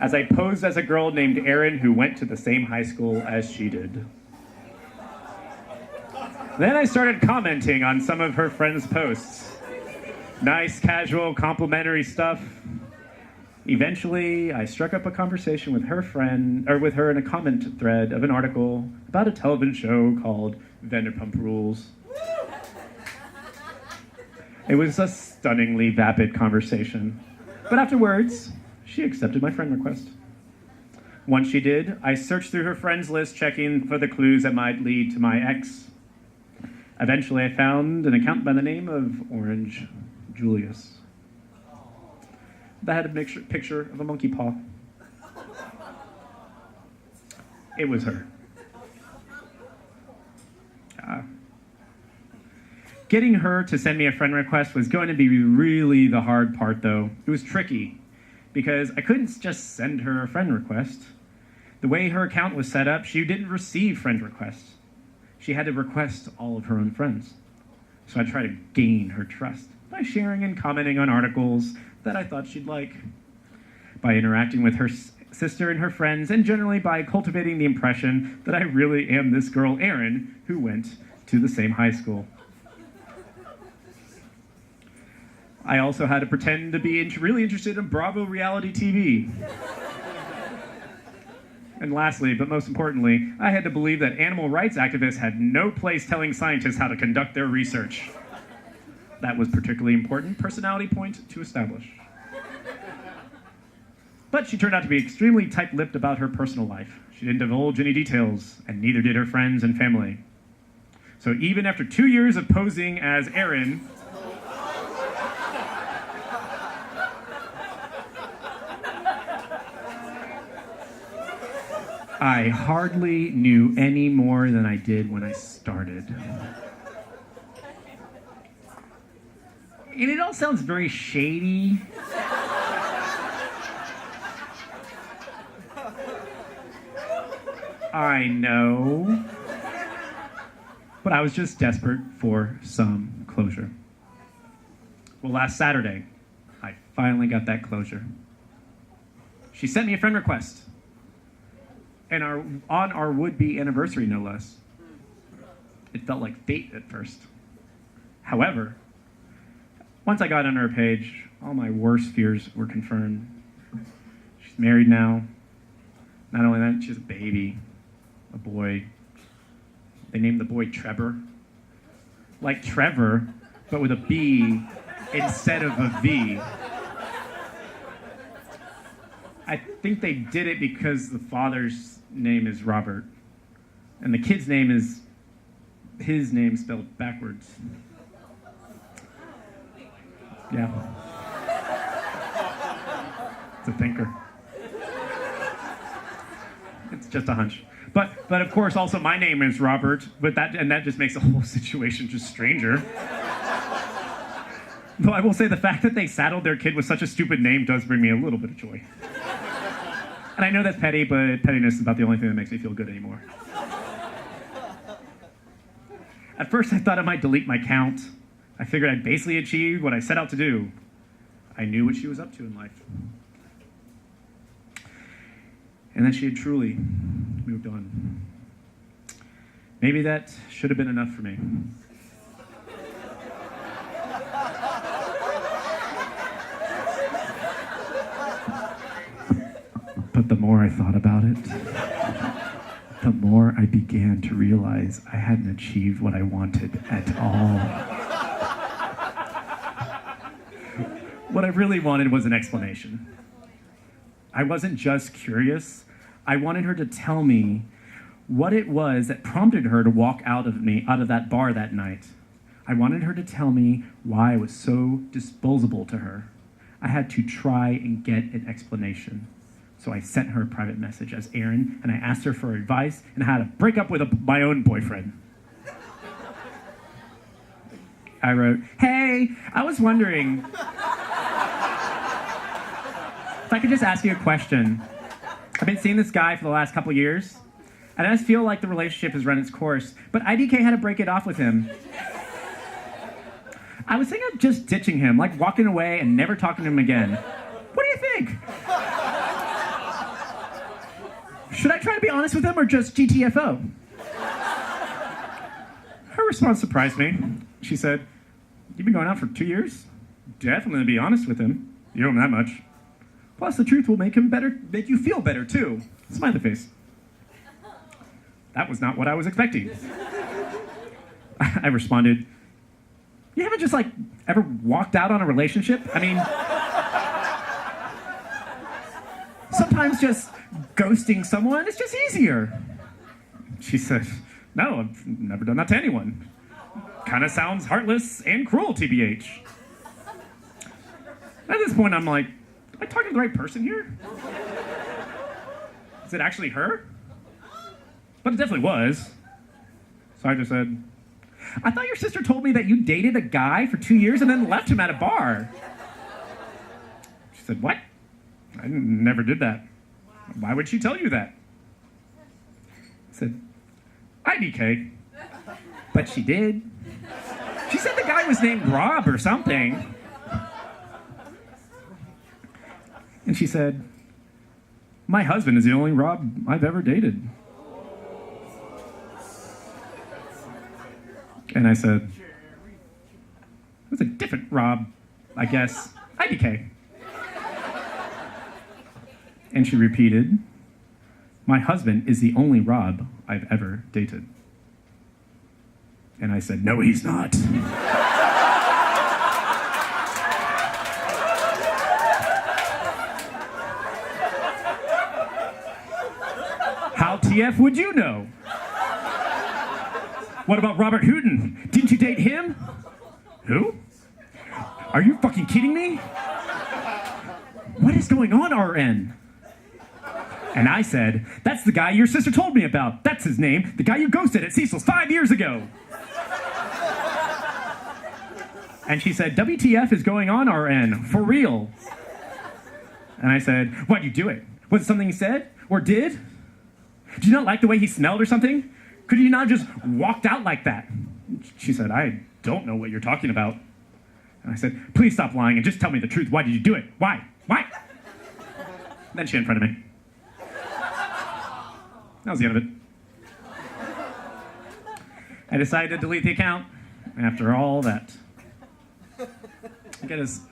E: as I posed as a girl named Erin who went to the same high school as she did. Then I started commenting on some of her friends' posts. Nice, casual, complimentary stuff. Eventually, I struck up a conversation with her in a comment thread of an article about a television show called Vanderpump Rules. It was a stunningly vapid conversation. But afterwards, she accepted my friend request. Once she did, I searched through her friends list, checking for the clues that might lead to my ex. Eventually, I found an account by the name of Orange Julius that had a picture of a monkey paw. It was her. Getting her to send me a friend request was going to be really the hard part, though. It was tricky, because I couldn't just send her a friend request. The way her account was set up, she didn't receive friend requests. She had to request all of her own friends. So I tried to gain her trust by sharing and commenting on articles that I thought she'd like, by interacting with her sister and her friends, and generally by cultivating the impression that I really am this girl, Erin, who went to the same high school. I also had to pretend to be really interested in Bravo reality TV. And lastly, but most importantly, I had to believe that animal rights activists had no place telling scientists how to conduct their research. That was particularly important personality point to establish. But she turned out to be extremely tight-lipped about her personal life. She didn't divulge any details, and neither did her friends and family. So even after 2 years of posing as Erin, I hardly knew any more than I did when I started. And it all sounds very shady. I know. But I was just desperate for some closure. Well, last Saturday, I finally got that closure. She sent me a friend request. And on our would-be anniversary, no less. It felt like fate at first. However, once I got on her page, all my worst fears were confirmed. She's married now. Not only that, she has a baby, a boy. They named the boy Trevor. Like Trevor, but with a B instead of a V. I think they did it because the father's name is Robert, and the kid's name is his name spelled backwards. Yeah. It's a thinker. It's just a hunch. But of course, also my name is Robert, but that just makes the whole situation just stranger. Though I will say the fact that they saddled their kid with such a stupid name does bring me a little bit of joy. And I know that's petty, but pettiness is about the only thing that makes me feel good anymore. At first, I thought I might delete my account. I figured I'd basically achieved what I set out to do. I knew what she was up to in life. And that she had truly moved on. Maybe that should have been enough for me. But the more I thought about it, the more I began to realize I hadn't achieved what I wanted at all. What I really wanted was an explanation. I wasn't just curious. I wanted her to tell me what it was that prompted her to walk out of that bar that night. I wanted her to tell me why I was so disposable to her. I had to try and get an explanation. So I sent her a private message as Erin, and I asked her for advice on how to break up with my own boyfriend. I wrote, "Hey, I was wondering if I could just ask you a question. I've been seeing this guy for the last couple years, and I just feel like the relationship has run its course, but IDK had to break it off with him. I was thinking of just ditching him, like walking away and never talking to him again. What do you think? Should I try to be honest with him or just GTFO?" Her response surprised me. She said, "You've been going out for 2 years? Definitely be honest with him. You owe him that much. Plus, the truth will make you feel better, too." Smiley face. That was not what I was expecting. I responded, "You haven't just, ever walked out on a relationship? I mean, sometimes just ghosting someone is just easier." She said, "No, I've never done that to anyone. Kind of sounds heartless and cruel, TBH." At this point, I'm like, am I talking to the right person here? Is it actually her? But it definitely was. So I just said, "I thought your sister told me that you dated a guy for 2 years and then left him at a bar." She said, "What? I never did that. Why would she tell you that?" I said, "IDK. But she did. She said the guy was named Rob or something." And she said, "My husband is the only Rob I've ever dated." And I said, "It's a different Rob, I guess. IDK." And she repeated, "My husband is the only Rob I've ever dated." And I said, "No, he's not." How TF would you know? What about Robert Houghton? Didn't you date him? Who? Are you fucking kidding me? What is going on, RN? And I said, "That's the guy your sister told me about. That's his name, the guy you ghosted at Cecil's 5 years ago." And she said, "WTF is going on, RN? For real?" And I said, "Why'd you do it? Was it something he said or did? Did you not like the way he smelled or something? Could you not just walked out like that?" She said, "I don't know what you're talking about." And I said, "Please stop lying and just tell me the truth. Why did you do it? Why? Why?" Then she in front of me. That was the end of it. I decided to delete the account after all that. I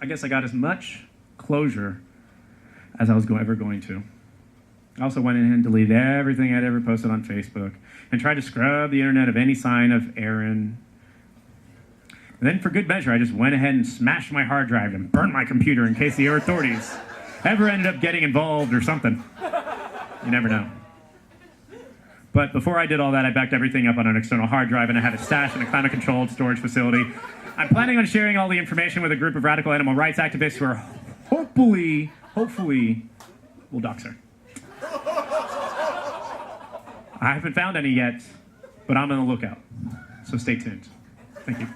E: guess I got as much closure as I was ever going to. I also went in and deleted everything I'd ever posted on Facebook and tried to scrub the internet of any sign of Erin. And then for good measure, I just went ahead and smashed my hard drive and burned my computer in case the authorities ever ended up getting involved or something. You never know. But before I did all that, I backed everything up on an external hard drive, and I had a stash in a climate-controlled storage facility. I'm planning on sharing all the information with a group of radical animal rights activists who are hopefully will dox her. I haven't found any yet, but I'm on the lookout. So stay tuned. Thank you.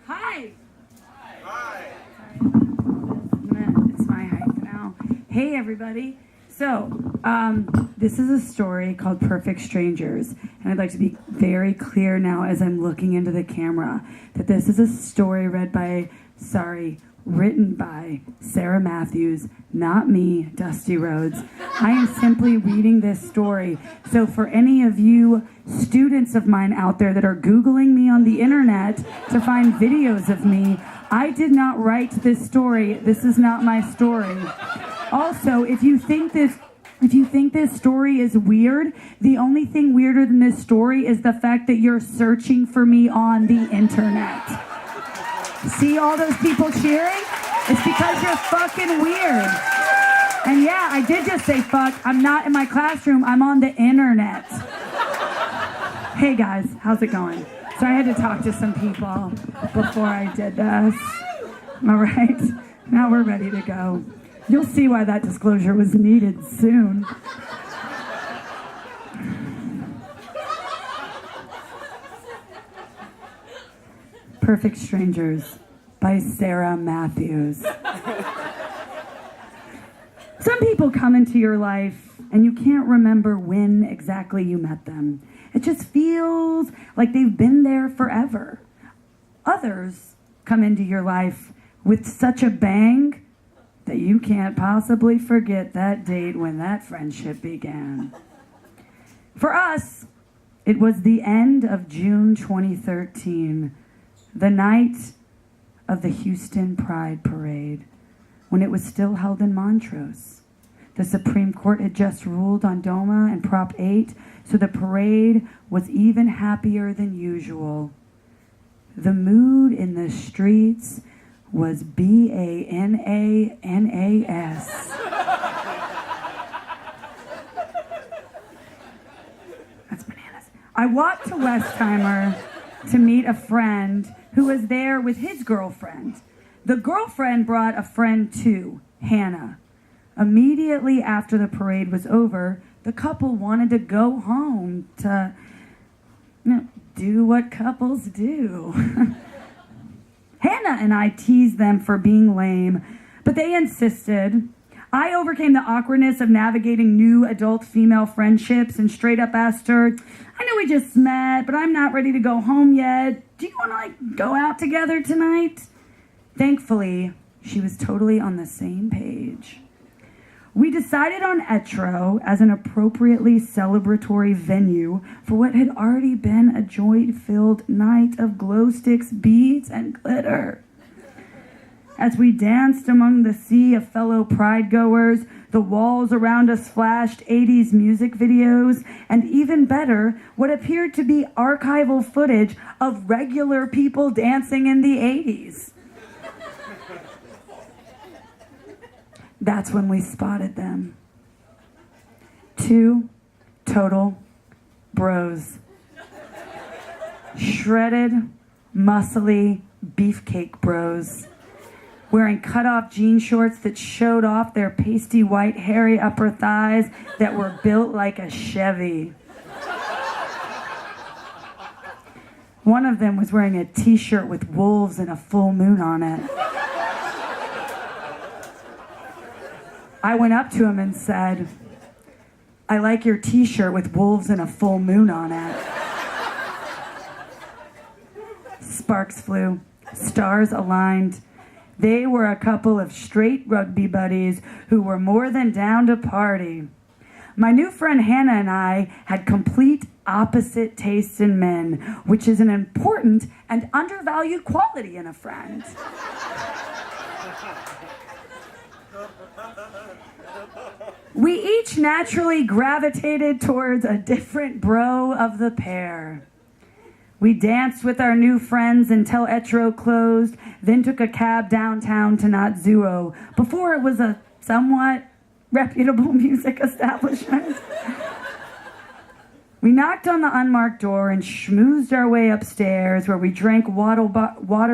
F: Hi. It's my hype now. Hey, everybody. So, this is a story called Perfect Strangers, and I'd like to be very clear now as I'm looking into the camera that this is a story written by Sarah Matthews, not me, Dusty Rhodes. I am simply reading this story. So for any of you students of mine out there that are Googling me on the internet to find videos of me, I did not write this story. This is not my story. Also, if you think this story is weird, the only thing weirder than this story is the fact that you're searching for me on the internet. See all those people cheering? It's because you're fucking weird. And yeah, I did just say fuck. I'm not in my classroom. I'm on the internet. Hey guys, how's it going? So I had to talk to some people before I did this. All right, now we're ready to go. You'll see why that disclosure was needed soon. Perfect Strangers by Sarah Matthews. Some people come into your life and you can't remember when exactly you met them. It just feels like they've been there forever. Others come into your life with such a bang that you can't possibly forget that date when that friendship began. For us, it was the end of June 2013, the night of the Houston Pride Parade, when it was still held in Montrose. The Supreme Court had just ruled on DOMA and Prop 8, so the parade was even happier than usual. The mood in the streets was BANANAS. That's bananas. I walked to Westheimer to meet a friend who was there with his girlfriend. The girlfriend brought a friend too, Hannah. Immediately after the parade was over, the couple wanted to go home to do what couples do. Hannah and I teased them for being lame, but they insisted. I overcame the awkwardness of navigating new adult female friendships and straight up asked her, I know we just met, but I'm not ready to go home yet. Do you want to go out together tonight? Thankfully, she was totally on the same page. We decided on Etro as an appropriately celebratory venue for what had already been a joy-filled night of glow sticks, beads, and glitter. As we danced among the sea of fellow Pride goers, the walls around us flashed 80s music videos, and even better, what appeared to be archival footage of regular people dancing in the 80s. That's when we spotted them. 2 total bros. Shredded, muscly beefcake bros. Wearing cut-off jean shorts that showed off their pasty white hairy upper thighs that were built like a Chevy. One of them was wearing a t-shirt with wolves and a full moon on it. I went up to him and said, I like your t-shirt with wolves and a full moon on it. Sparks flew. Stars aligned. They were a couple of straight rugby buddies who were more than down to party. My new friend Hannah and I had complete opposite tastes in men, which is an important and undervalued quality in a friend. We each naturally gravitated towards a different bro of the pair. We danced with our new friends until Etro closed, then took a cab downtown to Natsuo before it was a somewhat reputable music establishment. We knocked on the unmarked door and schmoozed our way upstairs, where we drank water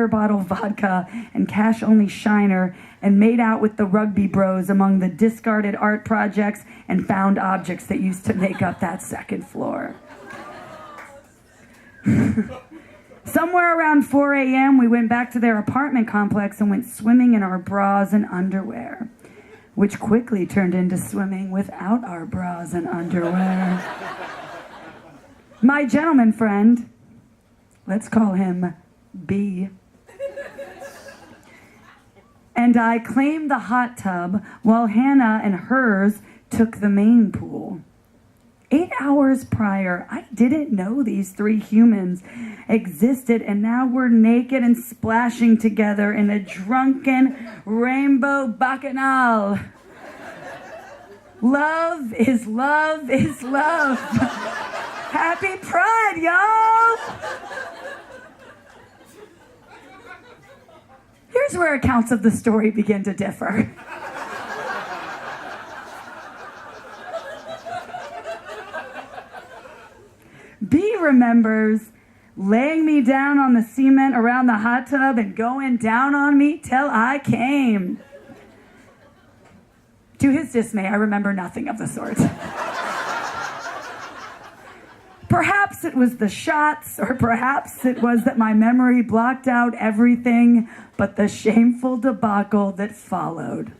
F: bottle vodka and cash-only Shiner and made out with the rugby bros among the discarded art projects and found objects that used to make up that second floor. Somewhere around 4 a.m., we went back to their apartment complex and went swimming in our bras and underwear, which quickly turned into swimming without our bras and underwear. My gentleman friend, let's call him B, and I claimed the hot tub while Hannah and hers took the main pool. 8 hours prior, I didn't know these 3 humans existed, and now we're naked and splashing together in a drunken rainbow bacchanal. Love is love is love. Happy Pride, y'all! Here's where accounts of the story begin to differ. B remembers laying me down on the cement around the hot tub and going down on me till I came. To his dismay, I remember nothing of the sort. Perhaps it was the shots, or perhaps it was that my memory blocked out everything but the shameful debacle that followed.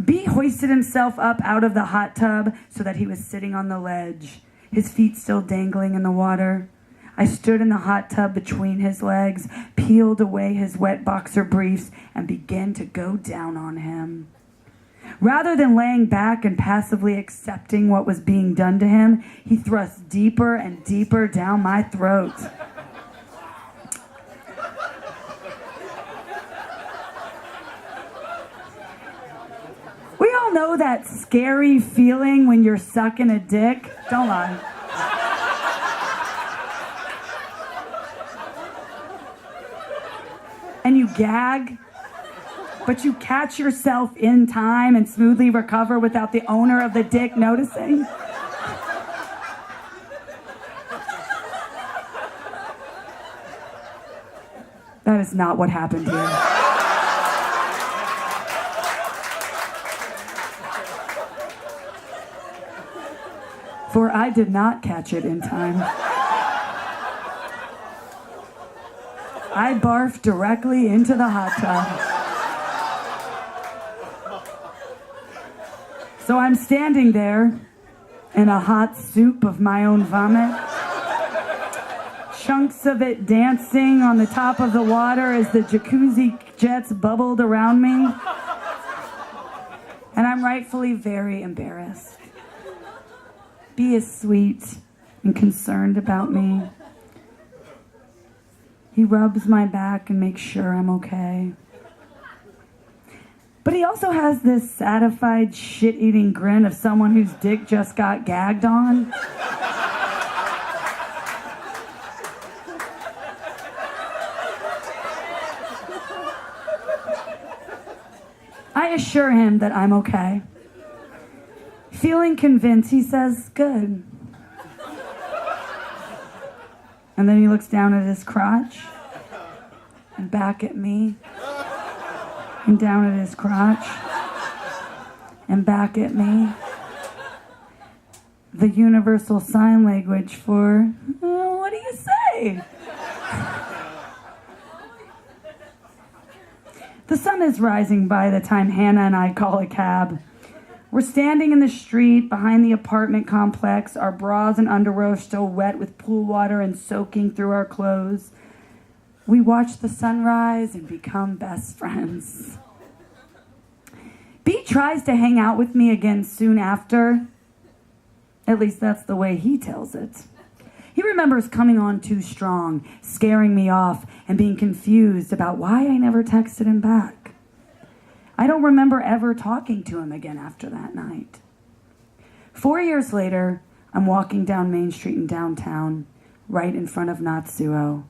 F: B hoisted himself up out of the hot tub so that he was sitting on the ledge, his feet still dangling in the water. I stood in the hot tub between his legs, peeled away his wet boxer briefs, and began to go down on him. Rather than laying back and passively accepting what was being done to him, he thrust deeper and deeper down my throat. We all know that scary feeling when you're sucking a dick. Don't lie. And you gag, but you catch yourself in time and smoothly recover without the owner of the dick noticing. That is not what happened here. For I did not catch it in time. I barfed directly into the hot tub. So I'm standing there in a hot soup of my own vomit, chunks of it dancing on the top of the water as the jacuzzi jets bubbled around me. And I'm rightfully very embarrassed. B is sweet and concerned about me. He rubs my back and makes sure I'm okay. But he also has this satisfied, shit-eating grin of someone whose dick just got gagged on. I assure him that I'm okay. Feeling convinced, he says, "Good." And then he looks down at his crotch and back at me. And down at his crotch, and back at me. The universal sign language for, what do you say? The sun is rising by the time Hannah and I call a cab. We're standing in the street behind the apartment complex, our bras and underwear still wet with pool water and soaking through our clothes. We watch the sunrise and become best friends. B tries to hang out with me again soon after. At least that's the way he tells it. He remembers coming on too strong, scaring me off, and being confused about why I never texted him back. I don't remember ever talking to him again after that night. 4 years later, I'm walking down Main Street in downtown, right in front of Natsuo.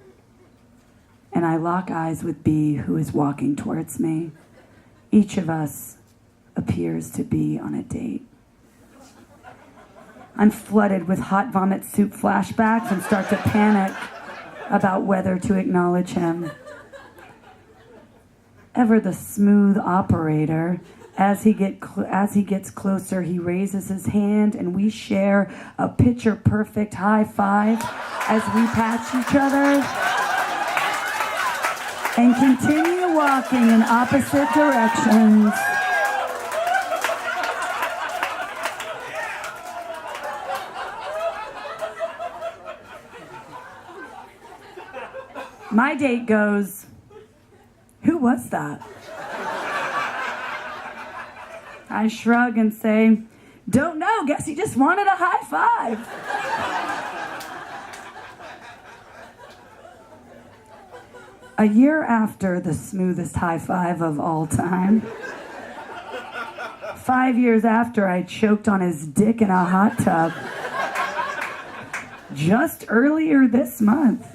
F: And I lock eyes with B, who is walking towards me. Each of us appears to be on a date. I'm flooded with hot vomit soup flashbacks and start to panic about whether to acknowledge him. Ever the smooth operator, as he gets closer, he raises his hand and we share a picture-perfect high five as we patch each other and continue walking in opposite directions. My date goes, "Who was that?" I shrug and say, Don't know, guess he just wanted a high five. A year after the smoothest high five of all time, 5 years after I choked on his dick in a hot tub, just earlier this month,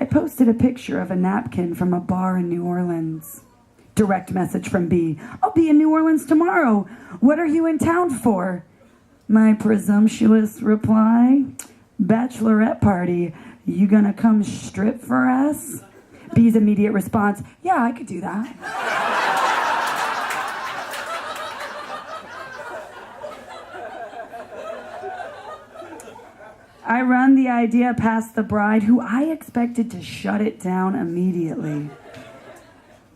F: I posted a picture of a napkin from a bar in New Orleans. Direct message from B. I'll be in New Orleans tomorrow. What are you in town for? My presumptuous reply, bachelorette party. You gonna come strip for us? B's immediate response, yeah, I could do that. I run the idea past the bride, who I expected to shut it down immediately.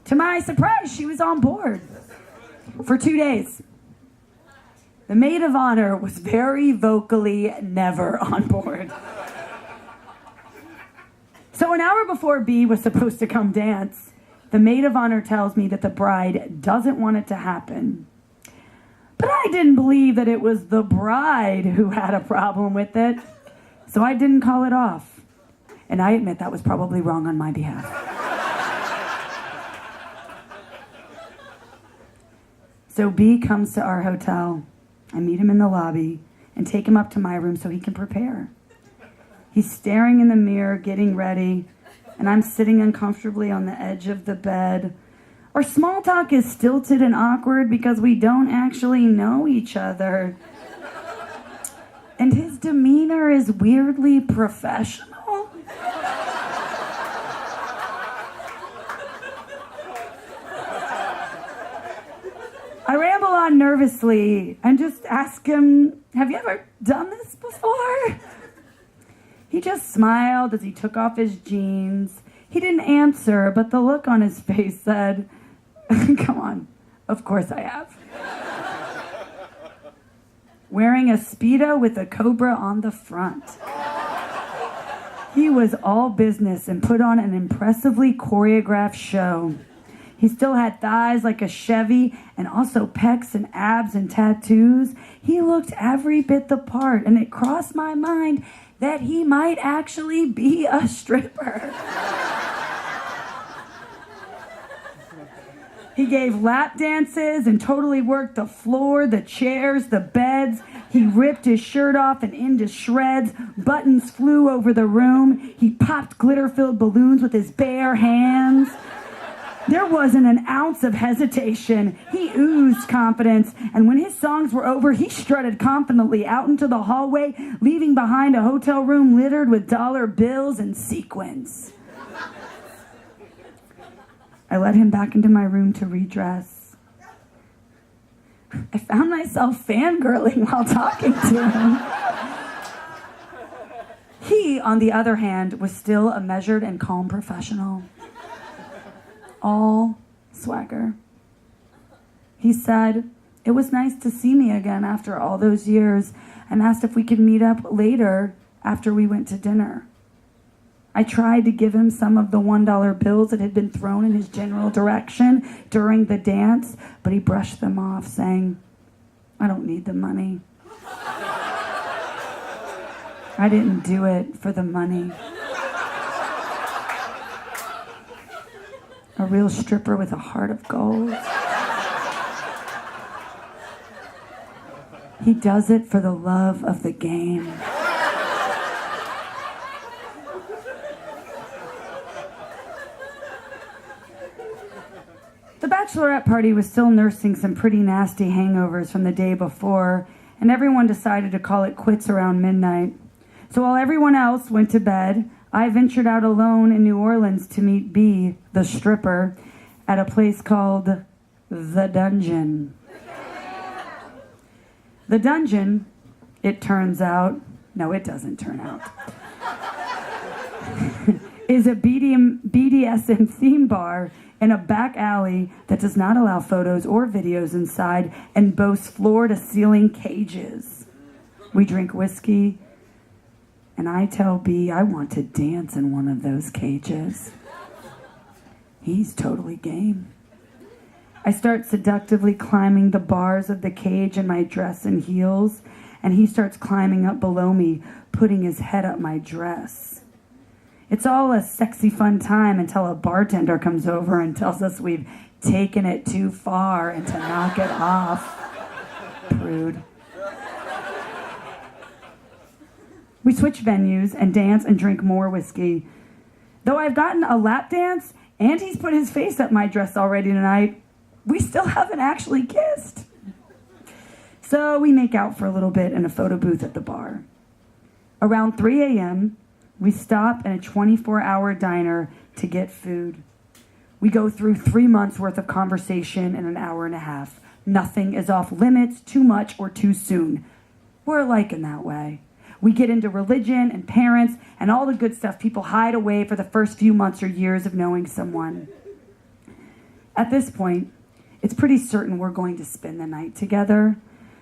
F: To my surprise, she was on board for 2 days. The maid of honor was very vocally never on board. So an hour before B was supposed to come dance, the maid of honor tells me that the bride doesn't want it to happen. But I didn't believe that it was the bride who had a problem with it, so I didn't call it off. And I admit that was probably wrong on my behalf. So B comes to our hotel. I meet him in the lobby and take him up to my room so he can prepare. He's staring in the mirror, getting ready, and I'm sitting uncomfortably on the edge of the bed. Our small talk is stilted and awkward because we don't actually know each other. And his demeanor is weirdly professional. I ramble on nervously and just ask him, have you ever done this before? He just smiled as he took off his jeans. He didn't answer, but the look on his face said, come on, of course I have. Wearing a Speedo with a cobra on the front. He was all business and put on an impressively choreographed show. He still had thighs like a Chevy and also pecs and abs and tattoos. He looked every bit the part, and it crossed my mind that he might actually be a stripper. He gave lap dances and totally worked the floor, the chairs, the beds. He ripped his shirt off and into shreds. Buttons flew over the room. He popped glitter-filled balloons with his bare hands. There wasn't an ounce of hesitation. He oozed confidence, and when his songs were over, he strutted confidently out into the hallway, leaving behind a hotel room littered with dollar bills and sequins. I led him back into my room to redress. I found myself fangirling while talking to him. He, on the other hand, was still a measured and calm professional. All swagger. He said, it was nice to see me again after all those years, and asked if we could meet up later after we went to dinner. I tried to give him some of the $1 bills that had been thrown in his general direction during the dance, but he brushed them off, saying, I don't need the money. I didn't do it for the money. A real stripper with a heart of gold. He does it for the love of the game. The bachelorette party was still nursing some pretty nasty hangovers from the day before, and everyone decided to call it quits around midnight. So while everyone else went to bed, I ventured out alone in New Orleans to meet B, the stripper, at a place called The Dungeon. The Dungeon, it turns out, no, it doesn't turn out, is a BDSM theme bar in a back alley that does not allow photos or videos inside and boasts floor-to-ceiling cages. We drink whiskey, and I tell B I want to dance in one of those cages. He's totally game. I start seductively climbing the bars of the cage in my dress and heels, and he starts climbing up below me, putting his head up my dress. It's all a sexy fun time until a bartender comes over and tells us we've taken it too far and to knock it off. Prude. We switch venues and dance and drink more whiskey. Though I've gotten a lap dance and he's put his face up my dress already tonight, we still haven't actually kissed. So we make out for a little bit in a photo booth at the bar. Around 3 a.m., we stop in a 24-hour diner to get food. We go through 3 months worth of conversation in an hour and a half. Nothing is off limits, too much, or too soon. We're alike in that way. We get into religion and parents and all the good stuff people hide away for the first few months or years of knowing someone. At this point, it's pretty certain we're going to spend the night together.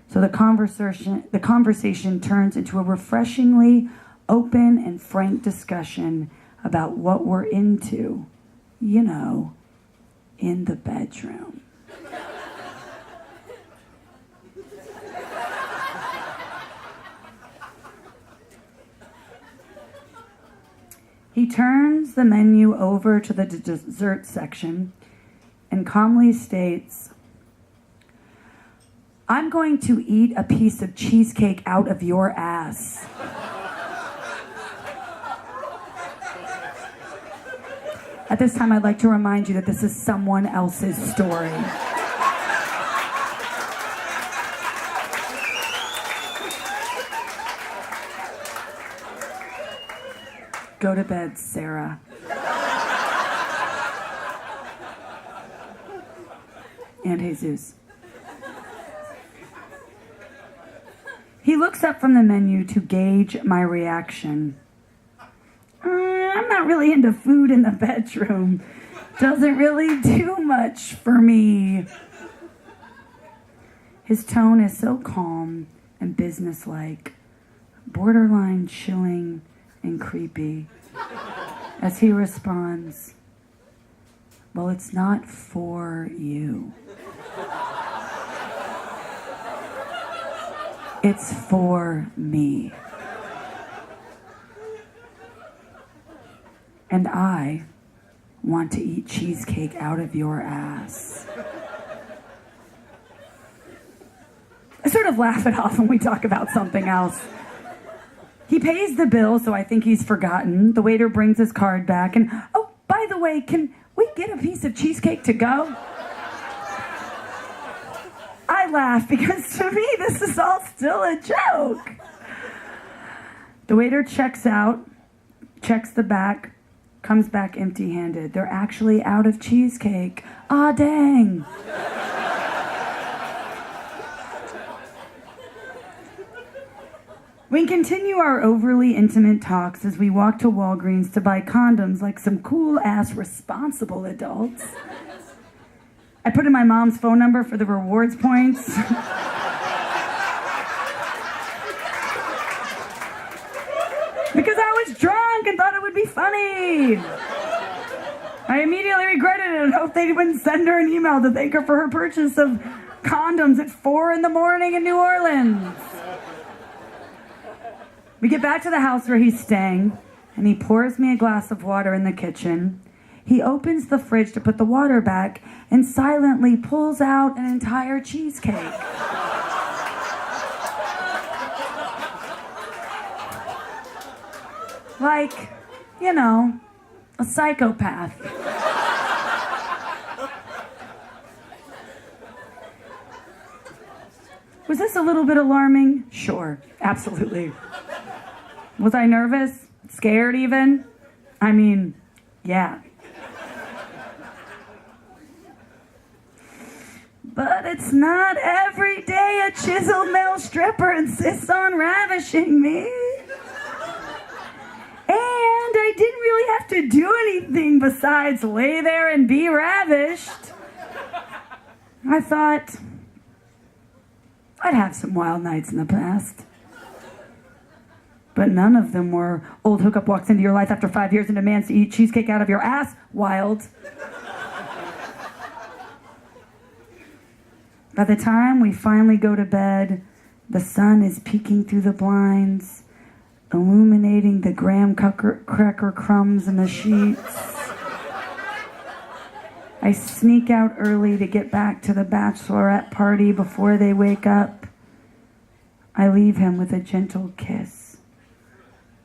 F: So the conversation turns into a refreshingly open and frank discussion about what we're into, you know, in the bedroom. He turns the menu over to the dessert section and calmly states, "I'm going to eat a piece of cheesecake out of your ass." At this time, I'd like to remind you that this is someone else's story. Go to bed, Sarah. And Jesus. He looks up from the menu to gauge my reaction. I'm not really into food in the bedroom. Doesn't really do much for me. His tone is so calm and businesslike, borderline chilling and creepy, as he responds, "Well, it's not for you. It's for me. And I want to eat cheesecake out of your ass." I sort of laugh it off when we talk about something else. He pays the bill, so I think he's forgotten. The waiter brings his card back and, "Oh, by the way, can we get a piece of cheesecake to go?" I laugh because to me this is all still a joke. The waiter checks out, checks the back, comes back empty-handed. They're actually out of cheesecake. Ah, dang. We continue our overly intimate talks as we walk to Walgreens to buy condoms like some cool-ass responsible adults. I put in my mom's phone number for the rewards points. Because I was drunk and thought it would be funny. I immediately regretted it and hoped they wouldn't send her an email to thank her for her purchase of condoms at 4 in the morning in New Orleans. We get back to the house where he's staying, and he pours me a glass of water in the kitchen. He opens the fridge to put the water back and silently pulls out an entire cheesecake. Like, you know, a psychopath. Was this a little bit alarming? Sure, absolutely. Was I nervous? Scared even? I mean, yeah. But it's not every day a chiseled male stripper insists on ravishing me. And I didn't really have to do anything besides lay there and be ravished. I thought I'd have some wild nights in the past. But none of them were old hookup walks into your life after 5 years and demands to eat cheesecake out of your ass, Wilde. By the time we finally go to bed, the sun is peeking through the blinds, illuminating the graham cracker crumbs in the sheets. I sneak out early to get back to the bachelorette party before they wake up. I leave him with a gentle kiss.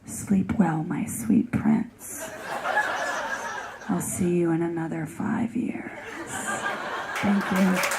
F: Sleep well, my sweet prince. I'll see you in another 5 years. Thank you.